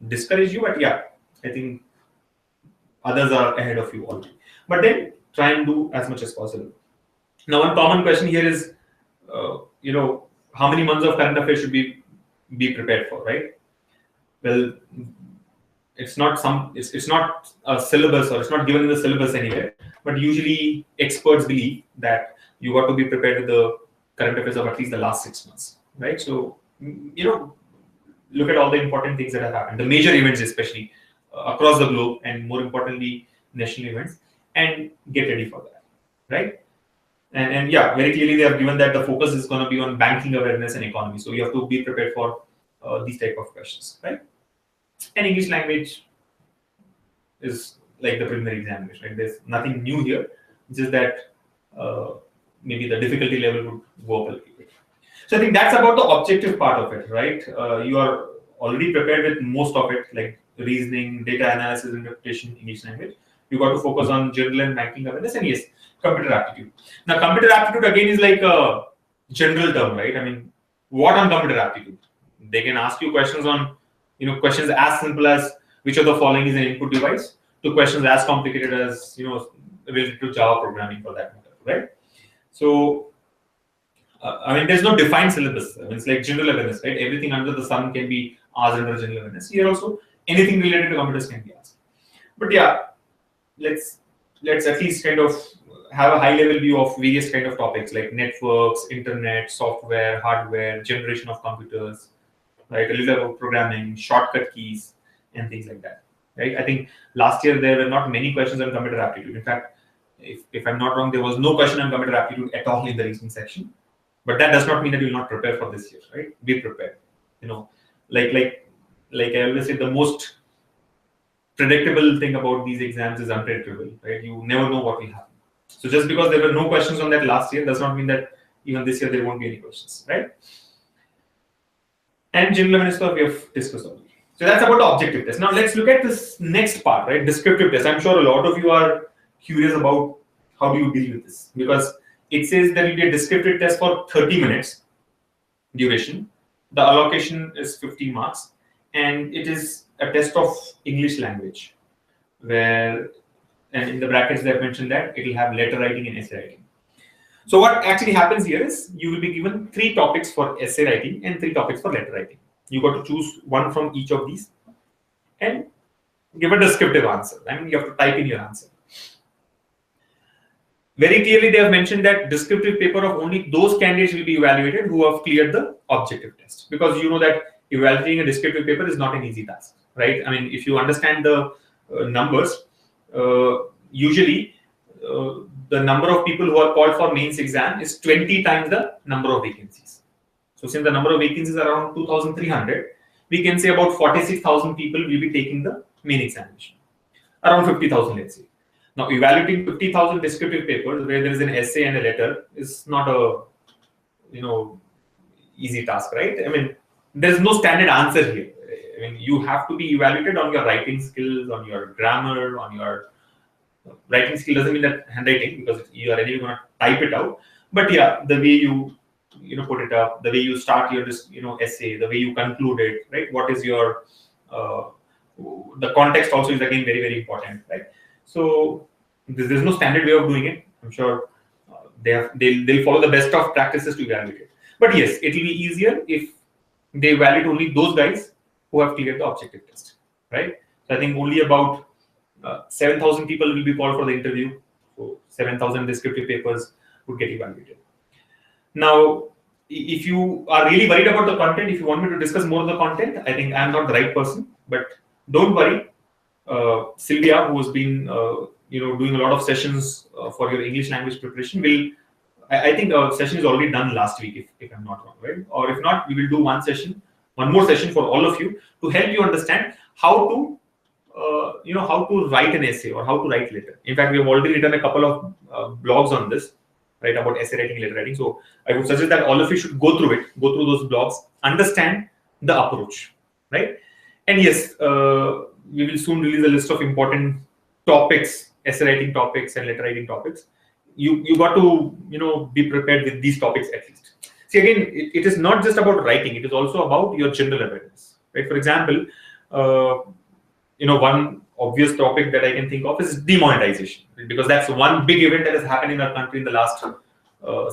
discourage you, but yeah, I think others are ahead of you already. But then try and do as much as possible. Now, one common question here is, how many months of current affairs should we be prepared for, right? Well, it's not a syllabus, or it's not given in the syllabus anywhere. But usually, experts believe that you got to be prepared with the current affairs of at least the last 6 months, right? So, look at all the important things that have happened, the major events, especially across the globe, and more importantly, national events, and get ready for that, right? And yeah, very clearly they have given that the focus is going to be on banking awareness and economy. So you have to be prepared for these type of questions, right? And English language is like the preliminary examination, right? There's nothing new here, just that maybe the difficulty level would go up a little bit. So I think that's about the objective part of it, right? You are already prepared with most of it, like reasoning, data analysis, interpretation, English language. You got to focus on general and banking awareness, and yes, computer aptitude. Now, computer aptitude again is like a general term, right? I mean, what on computer aptitude? They can ask you questions on, questions as simple as which of the following is an input device, to questions as complicated as, related to Java programming for that matter, right? So, I mean, there's no defined syllabus. I mean, it's like general awareness, right? Everything under the sun can be asked under general awareness. Here also, anything related to computers can be asked. But yeah, let's at least kind of have a high level view of various kind of topics like networks, internet, software, hardware, generation of computers, right? A little about programming, shortcut keys, and things like that, right? I think last year there were not many questions on computer aptitude. In fact, if I'm not wrong, there was no question on computer aptitude at all in the reasoning section. But that does not mean that you will not prepare for this year, right? Be prepared. Like I always say, the most predictable thing about these exams is unpredictable, right? You never know what will happen. So just because there were no questions on that last year does not mean that even this year there won't be any questions, right? And general awareness we have discussed already. So that's about the objective test. Now let's look at this next part, right? Descriptive test. I'm sure a lot of you are curious about how do you deal with this, because it says there will be a descriptive test for 30 minutes duration. The allocation is 50 marks, and it is a test of English language, where, and in the brackets they have mentioned that it will have letter writing and essay writing. So what actually happens here is you will be given 3 topics for essay writing and 3 topics for letter writing. You got to choose one from each of these and give a descriptive answer. I mean, you have to type in your answer. Very clearly, they have mentioned that descriptive paper of only those candidates will be evaluated who have cleared the objective test, because you know that evaluating a descriptive paper is not an easy task, right? I mean, if you understand the numbers, usually the number of people who are called for mains exam is 20 times the number of vacancies. So since the number of vacancies are around 2,300, we can say about 46,000 people will be taking the main examination. Around 50,000, let's say. Now, evaluating 50,000 descriptive papers where there is an essay and a letter is not a, easy task, right? I mean, there's no standard answer here. I mean, you have to be evaluated on your writing skills, on your grammar, on your writing skill. Doesn't mean that handwriting, because you are anyway going to type it out. But yeah, the way you put it up, the way you start your essay, the way you conclude it, right? What is your the context also is again very, very important, right? So there's no standard way of doing it. I'm sure they'll follow the best of practices to evaluate it. But yes, it will be easier if they evaluate only those guys who have cleared the objective test, right? So I think only about 7,000 people will be called for the interview. So 7,000 descriptive papers would get evaluated. Now, if you are really worried about the content, if you want me to discuss more of the content, I think I'm not the right person. But don't worry. Sylvia, who has been doing a lot of sessions for your English language preparation, will, I think the session is already done last week, if I'm not wrong, right? Or if not, we will do one more session for all of you to help you understand how to how to write an essay or how to write letter. In fact, we have already written a couple of blogs on this, right, about essay writing, letter writing. So I would suggest that all of you should go through those blogs, understand the approach, right? And yes, we will soon release a list of important topics, essay writing topics and letter writing topics. You got to be prepared with these topics at least. See, again, it is not just about writing; it is also about your general awareness, right? For example, one obvious topic that I can think of is demonetization, because that's one big event that has happened in our country in the last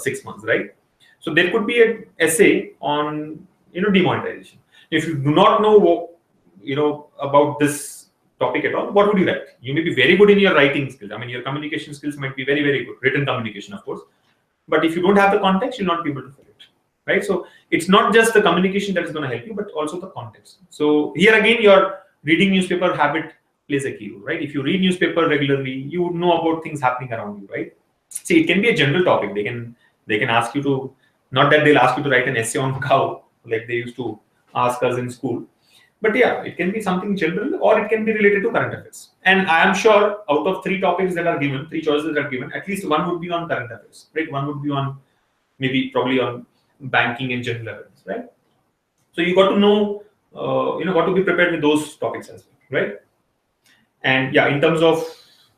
6 months, right? So there could be an essay on demonetization. If you do not know about this topic at all, what would you write? You may be very good in your writing skills. I mean, your communication skills might be very, very good, written communication, of course. But if you don't have the context, you'll not be able to fill it, right? So it's not just the communication that is going to help you, but also the context. So here again, your reading newspaper habit plays a key role, right? If you read newspaper regularly, you would know about things happening around you, right? See, it can be a general topic. They can ask you to, not that they'll ask you to write an essay on cow like they used to ask us in school. But yeah, it can be something general, or it can be related to current affairs. And I am sure out of 3 topics that are given, 3 choices that are given, at least one would be on current affairs, right? One would be on probably on banking and general awareness, right? So you got to know, got to be prepared with those topics as well, right? And yeah, in terms of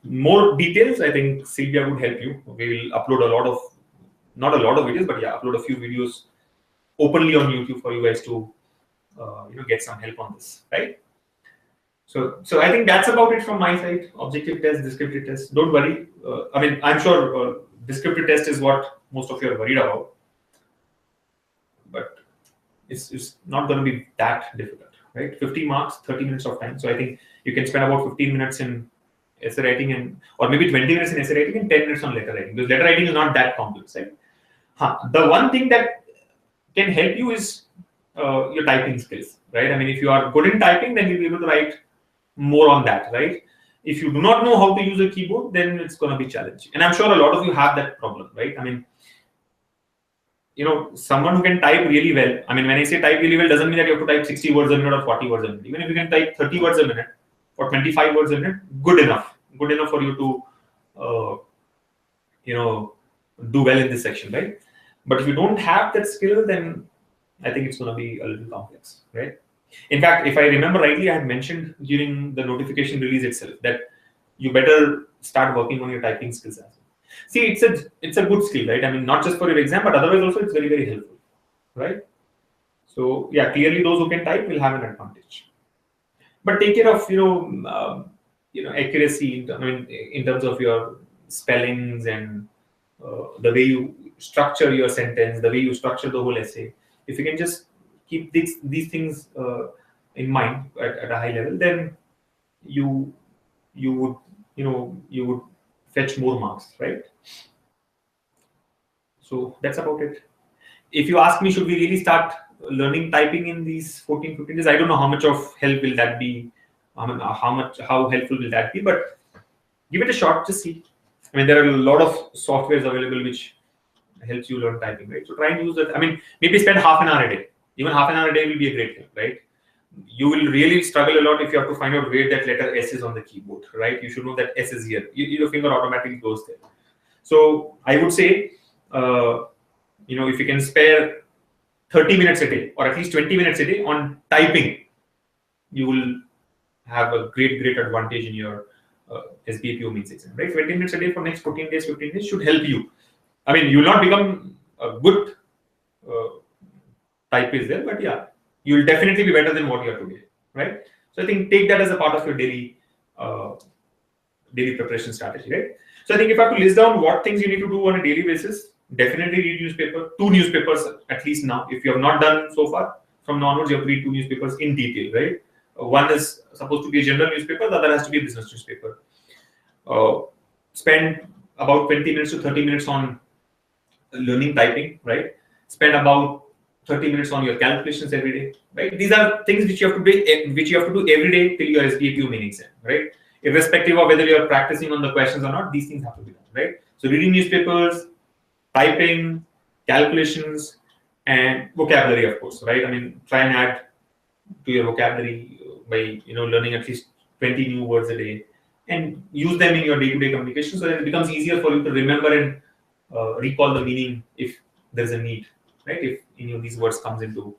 more details, I think Sylvia would help you. We will upload not a lot of videos, but yeah, upload a few videos openly on YouTube for you guys to get some help on this, right? So I think that's about it from my side. Objective test, descriptive test. Don't worry. I mean, I'm sure descriptive test is what most of you are worried about, but it's not going to be that difficult, right? 50 marks, 30 minutes of time. So I think you can spend about 15 minutes in essay writing or maybe 20 minutes in essay writing and 10 minutes on letter writing. Because letter writing is not that complex, right? The one thing that can help you is your typing skills, right? I mean, if you are good in typing, then you'll be able to write more on that, right? If you do not know how to use a keyboard, then it's going to be challenging. And I'm sure a lot of you have that problem, right? I mean, someone who can type really well. I mean, when I say type really well, doesn't mean that you have to type 60 words a minute or 40 words a minute. Even if you can type 30 words a minute or 25 words a minute, good enough for you to, do well in this section, right? But if you don't have that skill, then I think it's going to be a little complex, right? In fact, if I remember rightly, I had mentioned during the notification release itself that you better start working on your typing skills as well. See, it's a good skill, right? I mean, not just for your exam, but otherwise also it's very, very helpful, right? So yeah, clearly those who can type will have an advantage. But take care of accuracy. I mean, in terms of your spellings and the way you structure your sentence, the way you structure the whole essay. If you can just keep these things in mind at a high level, then you would fetch more marks, right? So that's about it. If you ask me, should we really start learning typing in these 14, 15 days? I don't know how much of help will that be. I mean, how helpful will that be? But give it a shot. Just see. I mean, there are a lot of softwares available which helps you learn typing, right? So try and use that. I mean, maybe spend half an hour a day. Even half an hour a day will be a great help, right? You will really struggle a lot if you have to find out where that letter S is on the keyboard, right? You should know that S is here. Your finger automatically goes there. So I would say, if you can spare 30 minutes a day or at least 20 minutes a day on typing, you will have a great advantage in your SBI PO mains exam, right? 20 minutes a day for next 14 days, 15 days should help you. I mean, you will not become a good typist there, but yeah, you will definitely be better than what you are today, right? So I think take that as a part of your daily preparation strategy, right? So I think if I have to list down what things you need to do on a daily basis, definitely read newspaper, 2 newspapers at least now. If you have not done so far, from now onwards you have to read 2 newspapers in detail, right? One is supposed to be a general newspaper, the other has to be a business newspaper. Spend about 20 minutes to 30 minutes on learning typing, right? Spend about 30 minutes on your calculations every day, right? These are things which you have to do every day till your SBI PO main exam, right? Irrespective of whether you are practicing on the questions or not, these things have to be done, right? So reading newspapers, typing, calculations, and vocabulary, of course, right? I mean, try and add to your vocabulary by learning at least 20 new words a day, and use them in your day-to-day communication so that it becomes easier for you to remember and recall the meaning if there's a need, right? If any of these words comes into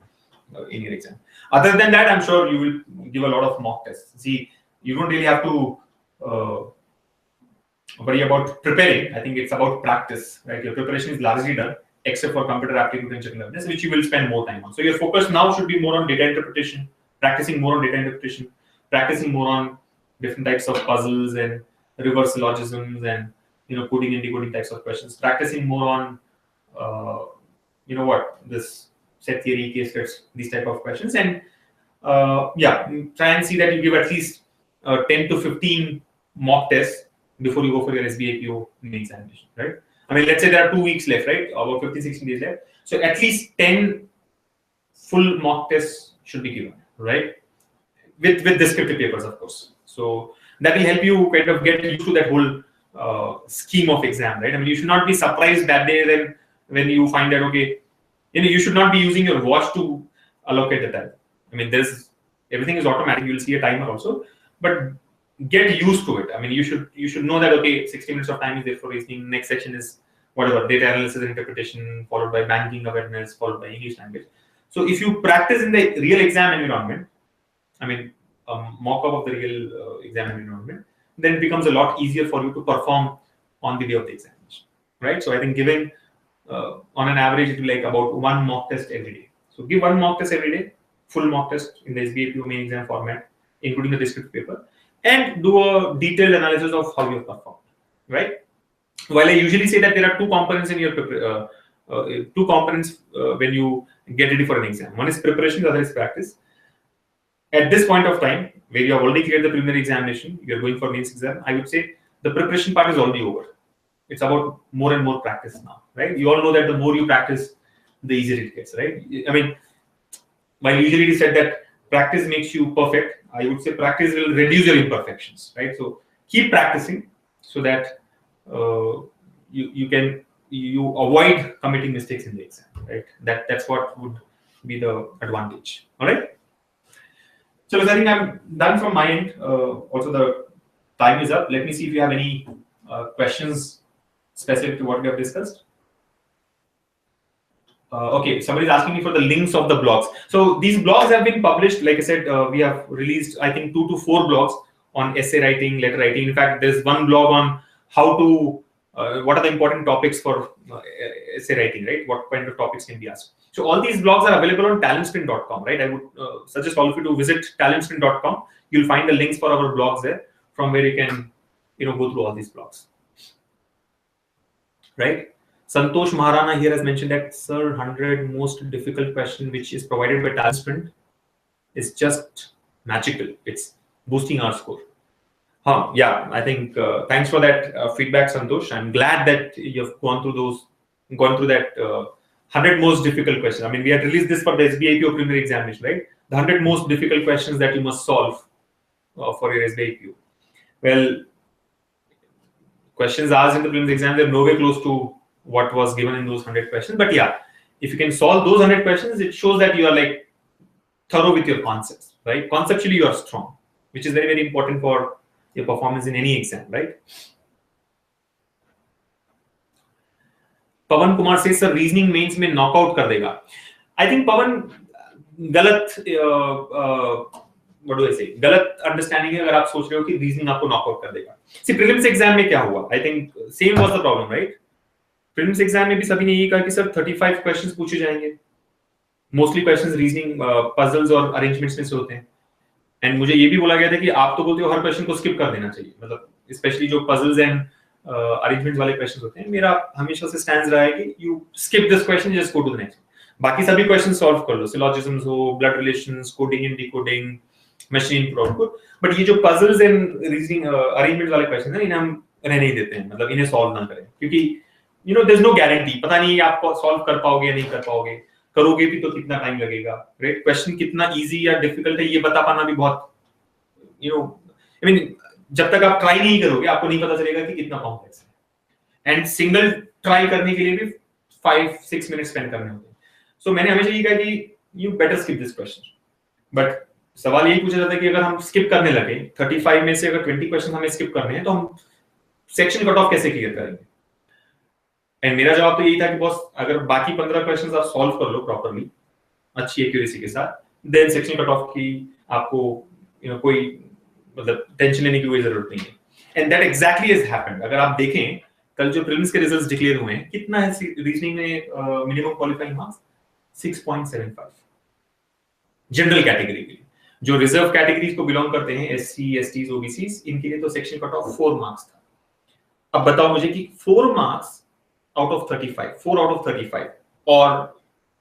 in your exam. Other than that, I'm sure you will give a lot of mock tests. See, you don't really have to worry about preparing. I think it's about practice, right? Your preparation is largely done, except for computer aptitude and general awareness, which you will spend more time on. So your focus now should be more on data interpretation, practicing more on data interpretation, practicing more on different types of puzzles and reverse syllogisms and coding and decoding types of questions. Practicing more on this set theory, case sets, these type of questions, and try and see that you give at least 10 to 15 mock tests before you go for your SBI PO main examination, right? I mean, let's say there are 2 weeks left, right? About 15, 16 days left. So at least 10 full mock tests should be given, right? With descriptive papers, of course. So that will help you kind of get used to that whole scheme of exam, right? I mean, you should not be surprised that day then when you find that, okay, you should not be using your watch to allocate the time. I mean, everything is automatic. You will see a timer also, but get used to it. I mean, you should know that, okay, 60 minutes of time is there for reasoning. Next section is whatever, data analysis and interpretation, followed by banking awareness, followed by English language. So if you practice in the real exam environment, I mean, mock-up of the real exam environment, then it becomes a lot easier for you to perform on the day of the examination, right? So I think giving on an average it will be like about one mock test every day. So give one mock test every day, full mock test in the SBI PO main exam format, including the descriptive paper, and do a detailed analysis of how you have performed, right? While I usually say that there are two components in your when you get ready for an exam. One is preparation, the other is practice. At this point of time, where you have already cleared the preliminary examination, you are going for mains exam, I would say the preparation part is already over. It's about more and more practice now, right? You all know that the more you practice, the easier it gets, right? I mean, while usually it is said that practice makes you perfect, I would say practice will reduce your imperfections, right? So keep practicing so that you avoid committing mistakes in the exam, right? That's what would be the advantage. All right. So I think I'm done from my end. Also, the time is up. Let me see if you have any questions specific to what we have discussed. Okay, somebody is asking me for the links of the blogs. So these blogs have been published. Like I said, we have released, I think, 2 to 4 blogs on essay writing, letter writing. In fact, there's one blog on how to, what are the important topics for essay writing, right? What kind of topics can be asked. So all these blogs are available on TalentSprint.com, right? I would suggest all of you to visit TalentSprint.com. You'll find the links for our blogs there, from where you can, go through all these blogs, right? Santosh Maharana here has mentioned that, sir, 100 most difficult question which is provided by TalentSprint is just magical. It's boosting our score. Yeah, I think thanks for that feedback, Santosh. I'm glad that you've gone through that 100 most difficult questions. I mean, we had released this for the SBI PO preliminary examination, right? The 100 most difficult questions that you must solve for your SBI PO. Well, questions asked in the preliminary exam, they're nowhere close to what was given in those 100 questions. But yeah, if you can solve those 100 questions, it shows that you are like thorough with your concepts, right? Conceptually, you are strong, which is very, very important for your performance in any exam, right? Pawan Kumar says, sir, reasoning mains में knockout कर देगा. I think Pawan, what do I say? गलत understanding है अगर आप सोच रहे हो कि reasoning आपको knockout कर देगा. See, prelims exam में क्या हुआ? I think same was the problem, right? Prelims exam में भी सभी ने यही कहा कि सर 35 questions पूछे जाएंगे. Mostly questions reasoning, puzzles और arrangements में से होते हैं. And मुझे ये भी बोला गया था कि आप तो बोलते हो हर क्वेश्चन को स्किप कर देना चाहिए, मतलब स्पेशली जो पजल्स एंड अरेंजमेंट वाले क्वेश्चंस होते हैं. मेरा हमेशा से स्टैंड रहा है कि you skip this question, just go to the next. बाकी सभी क्वेश्चन सॉल्व कर लो, सिलोजिज्म्स हो, blood relations, coding and decoding, machine input output. But ये जो पजल्स एंड रीजनिंग अरेंजमेंट वाले क्वेश्चन है, इन्हें हम रहने ही देते हैं, मतलब इन्हें सॉल्व ना करें, क्योंकि देयर इज नो गारंटी. पता नहीं आप सॉल्व कर पाओगे या नहीं कर पाओगे, करोगे भी तो कितना टाइम लगेगा, राइट? क्वेश्चन कितना इजी या डिफिकल्ट है ये बता पाना भी बहुत I mean, जब तक आप ट्राई नहीं करोगे आपको नहीं पता चलेगा कि कितना कॉम्प्लेक्स है. एंड सिंगल ट्राई करने के लिए भी 5-6 मिनट स्पेंड करने होते हैं. सो मैंने हमेशा ये कहा कि you better skip this question. But सवाल यही पूछा जाता है कि अगर हम स्किप करने लगे 35 में से अगर 20 क्वेश्चन हमें स्किप करने हैं तो हम सेक्शन कट ऑफ कैसे क्लियर करेंगे? एंड मेरा जवाब तो यही था कि बॉस, अगर बाकी 15 क्वेश्चंस आप सॉल्व कर लो प्रॉपर्ली, अच्छी एक्यूरेसी के साथ, देन सेक्शन कट ऑफ की आपको कोई मतलब टेंशन लेने की कोई जरूरत नहीं है. And that exactly has happened. अगर आप देखें कल जो प्रीलिम्स के रिजल्ट्स डिक्लेयर हुए हैं, कितना है रीजनिंग में minimum qualifying marks? 6.75 general category के लिए. जो रिजर्व कैटेगरीज को बिलोंग करते हैं, एससी, एसटीज, ओबीसीज, इनके लिए तो सेक्शन कट ऑफ 4 मार्क्स था. अब बताओ मुझे कि 4 marks out of 35, 4 out of 35 और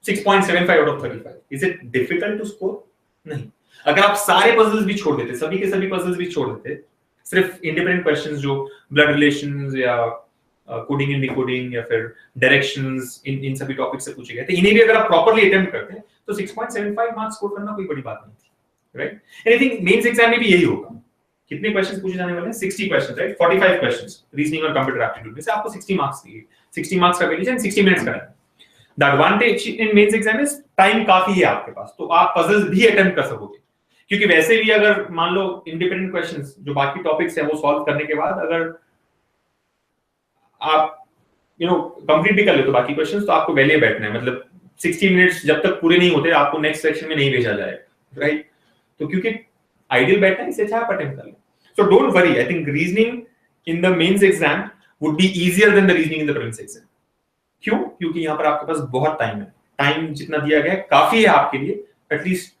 6.75 out of 35, is it difficult to score? नहीं. अगर आप सारे पजल्स भी छोड़ देते, सभी के सभी पजल्स भी छोड़ देते, सिर्फ इंडिपेंडेंट क्वेश्चंस जो ब्लड रिलेशंस या कोडिंग एंड डिकोडिंग या फिर डायरेक्शंस, इन सभी टॉपिक से पूछे गए थे, इन्हें भी अगर आप प्रॉपर्ली अटेम्प्ट करते हैं तो 6.75 मार्क्स स्कोर करना कोई बड़ी बात नहीं थी, right? And I think mains exam में भी यही होगा. कितने क्वेश्चंस पूछे जाने वाले हैं? 60 क्वेश्चंस, राइट? 45 क्वेश्चंस रीजनिंग और कंप्यूटर एप्टीट्यूड में से आपको 60 मार्क्स दिए, 60 मार्क्स का वैल्यूज एंड 60 मिनट्स का. The advantage in mains exam is time काफी है आपके पास, तो आप पजल्स भी अटेम्प्ट कर सकोगे. क्योंकि वैसे भी अगर मान लो इंडिपेंडेंट क्वेश्चंस जो बाकी टॉपिक्स है वो सॉल्व करने के बाद अगर आप कंप्लीट भी कर ले तो बाकी क्वेश्चंस, तो आपको वैल्यू बैठना है, मतलब 60 मिनट्स जब तक पूरे नहीं होते आपको नेक्स्ट सेक्शन में नहीं भेजा जाएगा, राइट? तो क्योंकि आइडियल बैठना है, इससे अच्छा आप अटेम्प्ट कर लें. So don't worry. I think reasoning in the mains exam would be easier than the reasoning in the prelims exam. क्यों? क्योंकि यहाँ पर आपके पास बहुत टाइम है. टाइम जितना दिया गया है काफी है आपके लिए, एटलीस्ट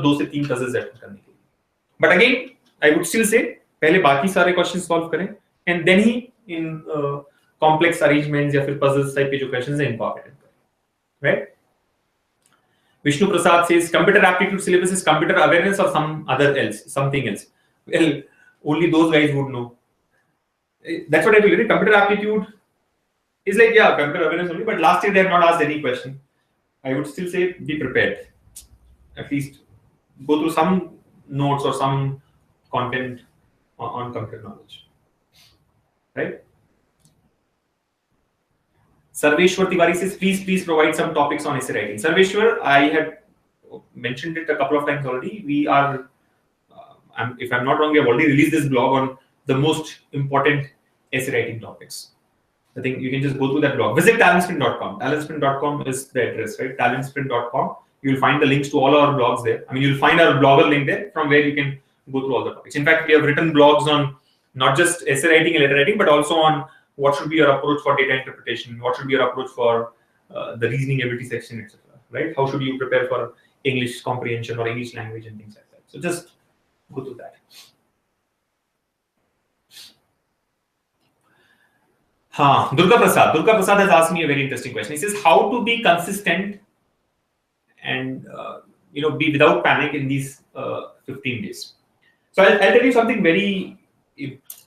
2 से 3 पजल्स अटेम्प्ट करने के लिए. But again I would still say पहले बाकी सारे क्वेश्चन सॉल्व करें एंड देन ही इन कॉम्प्लेक्स अरेंजमेंट्स या फिर पजल्स टाइप के जो क्वेश्चंस हैं इनको आप अटेम्प्ट करें. Right? Vishnu Prasad says computer aptitude syllabus is computer awareness or something else. Well, only those guys would know. That's what I told you. Computer aptitude is like, yeah, computer awareness only, but last year they have not asked any question. I would still say be prepared. At least go through some notes or some content on computer knowledge. Right? Sarveshwar Tiwari says, please provide some topics on essay writing. Sarveshwar, I had mentioned it a couple of times already. We are, if I'm not wrong, we have already released this blog on the most important essay writing topics. I think you can just go through that blog. Visit TalentSprint.com. TalentSprint.com is the address, right? TalentSprint.com. You'll find the links to all our blogs there. I mean, you'll find our blogger link there from where you can go through all the topics. In fact, we have written blogs on not just essay writing and letter writing, but also on what should be your approach for data interpretation, what should be your approach for the reasoning ability section, etc. Right? How should you prepare for English comprehension or English language and things like that. So just go through that. Durga Prasad has asked me a very interesting question. He says, how to be consistent and be without panic in these 15 days. So I'll tell you something very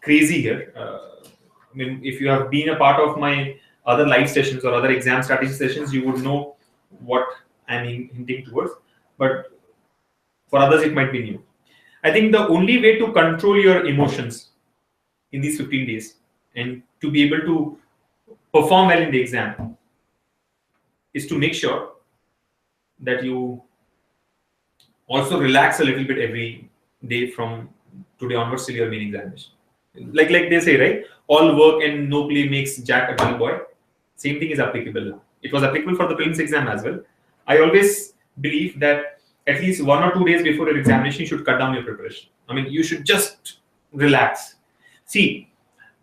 crazy here. I mean, if you have been a part of my other live sessions or other exam strategy sessions, you would know what I'm hinting towards. But for others, it might be new. I think the only way to control your emotions in these 15 days and to be able to perform well in the exam is to make sure that you also relax a little bit every day from today onwards till your main examination. Like they say, right? All work and no play makes Jack a dull boy. Same thing is applicable now. It was applicable for the prelims exam as well. I always believe that at least 1 or 2 days before your examination, you should cut down your preparation. I mean, you should just relax. See,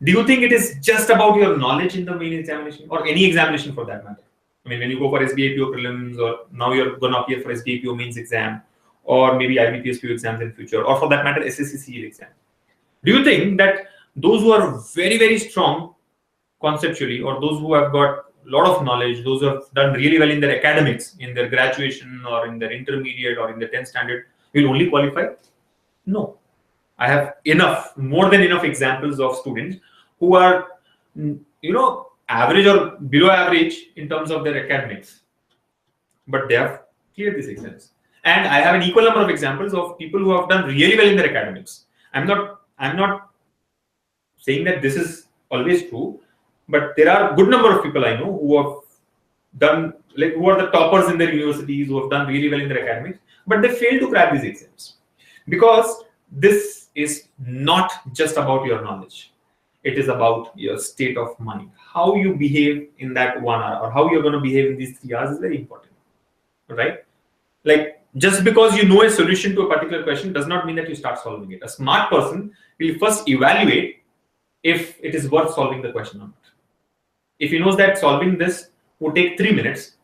do you think it is just about your knowledge in the main examination or any examination for that matter? I mean, when you go for SBI PO prelims or now you're going to appear for SBI PO mains exam or maybe IBPS PO exams in future or for that matter, SSC CA exam. Do you think that those who are very, very strong conceptually or those who have got a lot of knowledge, those who have done really well in their academics, in their graduation or in their intermediate or in the 10th standard will only qualify? No. I have more than enough examples of students who are, average or below average in terms of their academics, but they have cleared these exams. And I have an equal number of examples of people who have done really well in their academics. I'm not saying that this is always true, but there are a good number of people I know who have done, who are the toppers in their universities, who have done really well in their academics, but they fail to crack these exams. Because this is not just about your knowledge. It is about your state of mind. How you behave in that 1 hour or how you're going to behave in these 3 hours is very important, right? Just because you know a solution to a particular question does not mean that you start solving it. A smart person will first evaluate if it is worth solving the question or not. If he knows that solving this would take 3 minutes,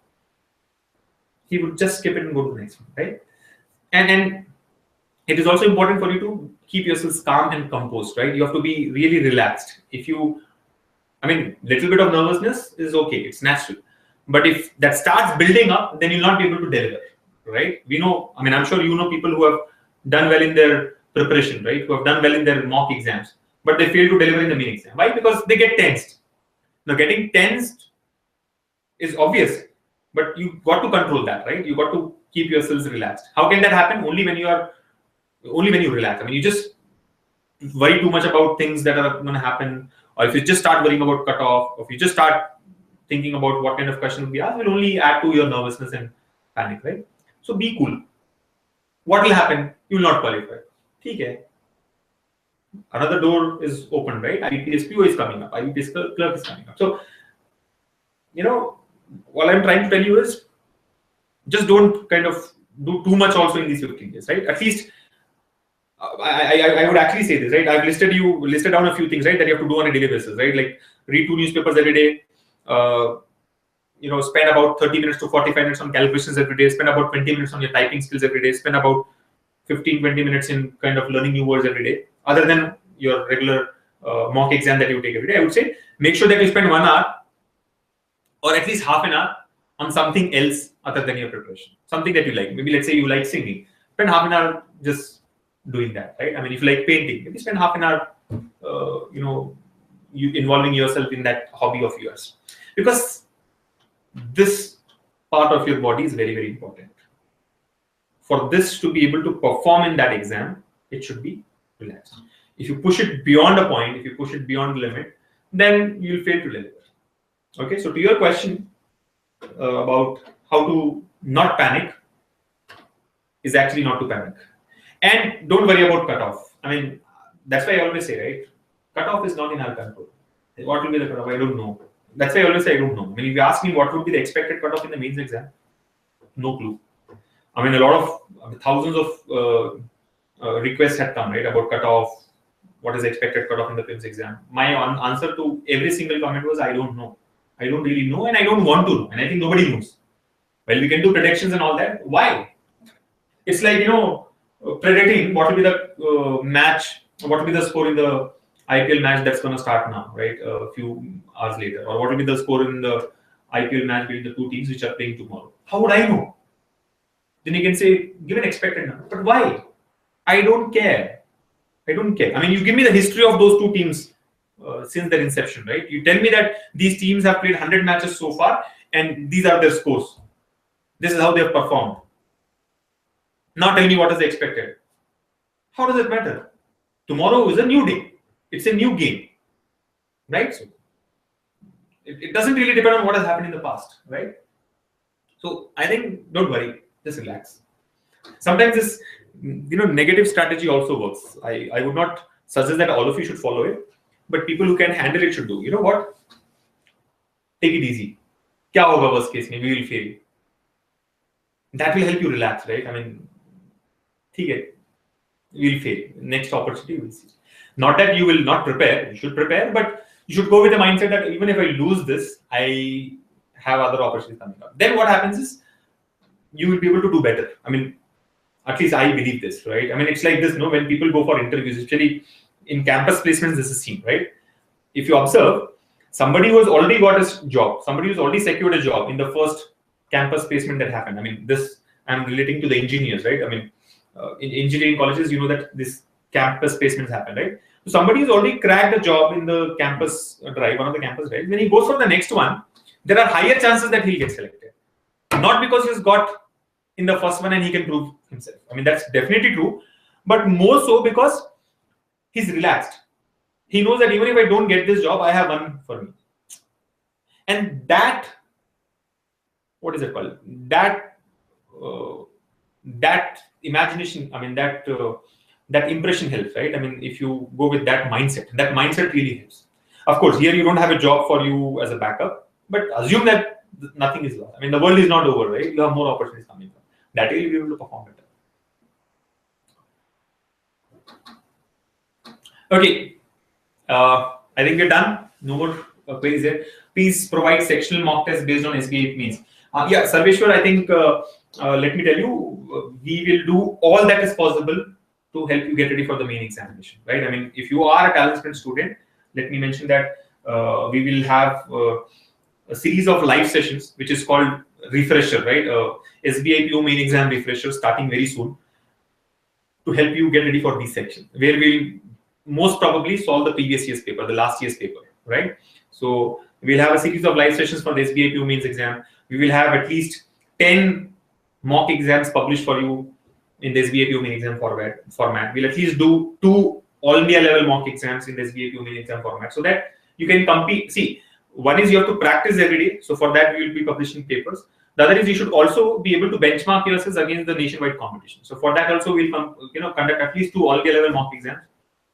he would just skip it and go to the next one, right? And it is also important for you to keep yourselves calm and composed, right? You have to be really relaxed. Little bit of nervousness is okay, it's natural. But if that starts building up, then you'll not be able to deliver, right? We know, I'm sure you know people who have done well in their preparation, right? Who have done well in their mock exams, but they fail to deliver in the main exam. Why? Because they get tensed. Now, getting tensed is obvious, but you got to control that, right? You got to keep yourselves relaxed. How can that happen? Only when you relax. You just worry too much about things that are going to happen, or if you just start worrying about cutoff, or if you just start thinking about what kind of question will be asked, will only add to your nervousness and panic, right? So be cool. What will happen? You will not qualify. Okay. Another door is open, right? IBPS PO is coming up. IBPS clerk is coming up. So, what I'm trying to tell you is just don't kind of do too much also in these 15 days, right? At least I would actually say this, right? I've listed down a few things, right, that you have to do on a daily basis, right? Like read 2 newspapers every day, spend about 30 minutes to 45 minutes on calculations every day, spend about 20 minutes on your typing skills every day, spend about 15-20 minutes in kind of learning new words every day, other than your regular mock exam that you take every day. I would say make sure that you spend 1 hour or at least half an hour on something else other than your preparation, something that you like. Maybe let's say you like singing, spend half an hour just doing that, right? I mean, if you like painting, maybe spend half an hour, you involving yourself in that hobby of yours, because this part of your body is very, very important. For this to be able to perform in that exam, it should be relaxed. If you push it beyond a point, if you push it beyond the limit, then you'll fail to deliver. Okay, so to your question about how to not panic, is actually not to panic. And don't worry about cutoff. I mean, that's why I always say, right? Cutoff is not in our control. What will be the cutoff? I don't know. That's why I always say I don't know. I mean, if you ask me what would be the expected cutoff in the mains exam, no clue. I mean, a lot of thousands of requests had come, right, about cutoff. What is the expected cutoff in the prelims exam? My answer to every single comment was, I don't know. I don't really know, and I don't want to know. And I think nobody knows. Well, we can do predictions and all that. Why? It's like, predicting what will be the match, what will be the score in the IPL match that's going to start now, right? A few hours later, or what will be the score in the IPL match between the two teams which are playing tomorrow? How would I know? Then you can say, give an expected number. But why? I don't care. I don't care. I mean, you give me the history of those two teams since their inception, right? You tell me that these teams have played 100 matches so far, and these are their scores. This is how they have performed. Now tell me what is the expected. How does it matter? Tomorrow is a new day. It's a new game, right? So it doesn't really depend on what has happened in the past, right? So I think don't worry, just relax. Sometimes this, negative strategy also works. I would not suggest that all of you should follow it, but people who can handle it should do. You know what? Take it easy. Kya hoga worst case mein? We will fail. That will help you relax, right? I mean, we'll fail. Next opportunity we'll see. Not that you will not prepare. You should prepare, but you should go with the mindset that even if I lose this, I have other opportunities coming up. Then what happens is you will be able to do better. I mean, at least I believe this, right? I mean, it's like this, when people go for interviews, especially in campus placements, this is seen, right? If you observe, somebody who has already got a job, somebody who's already secured a job in the first campus placement that happened. I mean, this I'm relating to the engineers, right? I mean, in engineering colleges, you know that this campus placements happen, right? So somebody who's already cracked a job in the campus drive, one of the campus drives, when he goes for the next one, there are higher chances that he'll get selected. Not because he's got in the first one and he can prove himself. I mean, that's definitely true, but more so because he's relaxed. He knows that even if I don't get this job, I have one for me. And that, what is it called? That imagination, I mean, that impression helps, right? I mean, if you go with that mindset really helps. Of course, here you don't have a job for you as a backup, but assume that nothing is lost. I mean, the world is not over, right? You have more opportunities coming up. That way you'll be able to perform better. Okay, I think we're done. No more queries there. Please provide sectional mock tests based on SBI means. Yeah, Sarveshwar, I think, let me tell you, we will do all that is possible to help you get ready for the main examination, right? I mean, if you are a TalentSprint student, let me mention that we will have a series of live sessions, which is called Refresher, right? SBI PO main exam refresher starting very soon to help you get ready for these sections, where we'll most probably solve the previous year's paper, the last year's paper, right? So we'll have a series of live sessions for the SBI PO mains exam. We will have at least 10 mock exams published for you in the SBI PO main exam format. We'll at least do 2 all India level mock exams in the SBI PO main exam format, so that you can compete. See, one is you have to practice every day. So for that, we will be publishing papers. The other is you should also be able to benchmark yourselves against the nationwide competition. So for that also, we'll conduct at least 2 all India level mock exams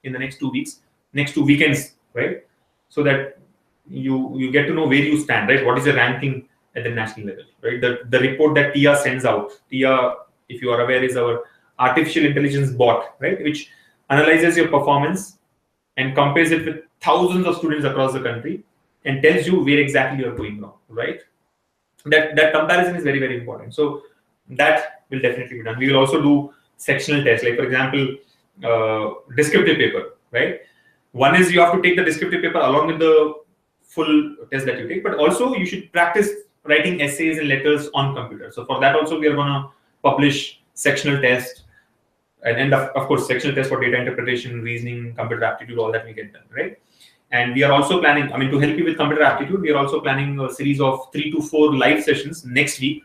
in the next 2 weeks, next 2 weekends, right? So that you get to know where you stand, right? What is the ranking at the national level, right? The report that TIA sends out. TIA, if you are aware, is our artificial intelligence bot, right? Which analyzes your performance and compares it with thousands of students across the country and tells you where exactly you're going wrong, right? That comparison is very, very important. So that will definitely be done. We will also do sectional tests, like for example, descriptive paper, right? One is you have to take the descriptive paper along with the full test that you take, but also you should practice writing essays and letters on computer. So for that also, we are going to publish sectional test, and of course, sectional test for data interpretation, reasoning, computer aptitude, all that we get done, right? And we are also planning, I mean, to help you with computer aptitude, we are also planning a series of 3 to 4 live sessions next week.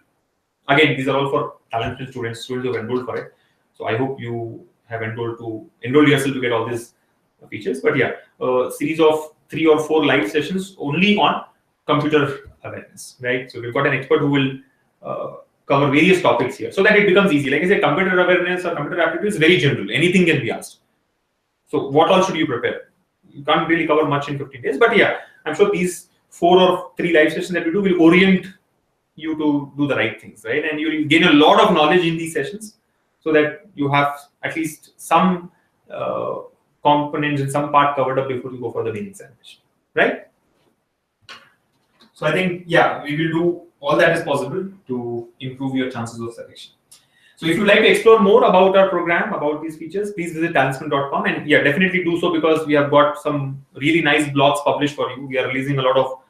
Again, these are all for TalentSprint students who have enrolled for it. So I hope you have enroll yourself to get all these features. But yeah, a series of 3 or 4 live sessions only on computer awareness, right? So we've got an expert who will cover various topics here so that it becomes easy. Like I said, computer awareness or computer aptitude is very general. Anything can be asked. So what all should you prepare? You can't really cover much in 15 days, but yeah, I'm sure these 4 or 3 live sessions that we do will orient you to do the right things, right? And you will gain a lot of knowledge in these sessions so that you have at least some components and some part covered up before you go for the main examination, right? So I think, yeah, we will do all that is possible to improve your chances of selection. So if you'd like to explore more about our program, about these features, please visit talentsprint.com, and yeah, definitely do so, because we have got some really nice blogs published for you. We are releasing a lot of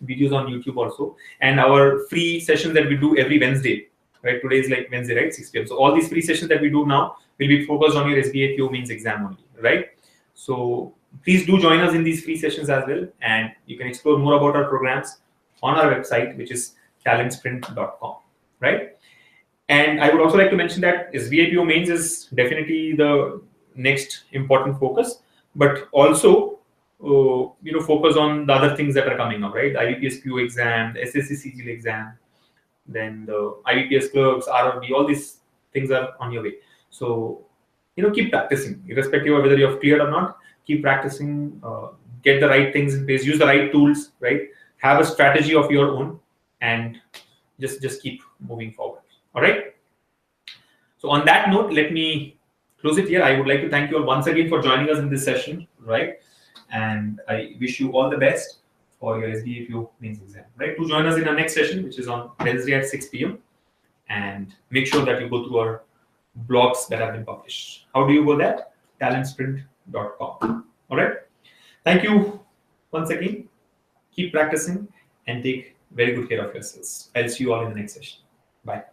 videos on YouTube also, and our free sessions that we do every Wednesday, right? Today is like Wednesday, right? 6 p.m. So all these free sessions that we do now will be focused on your SBI PO mains exam only, right? So please do join us in these free sessions as well, and you can explore more about our programs on our website, which is talentsprint.com, right? And I would also like to mention that SBI PO mains is definitely the next important focus, but also focus on the other things that are coming up, right? IBPS PO exam, the SSC CGL exam, then the IBPS clerks, RRB, all these things are on your way. So keep practicing, irrespective of whether you have cleared or not. Keep practicing, get the right things in place, use the right tools, right? Have a strategy of your own, and just keep moving forward. All right. So on that note, let me close it here. I would like to thank you all once again for joining us in this session, right? And I wish you all the best for your SBI PO mains exam, right? To join us in our next session, which is on Wednesday at 6 p.m. And make sure that you go through our blogs that have been published. How do you go there? talentsprint.com. All right. Thank you once again. Keep practicing and take very good care of yourselves. I'll see you all in the next session. Bye.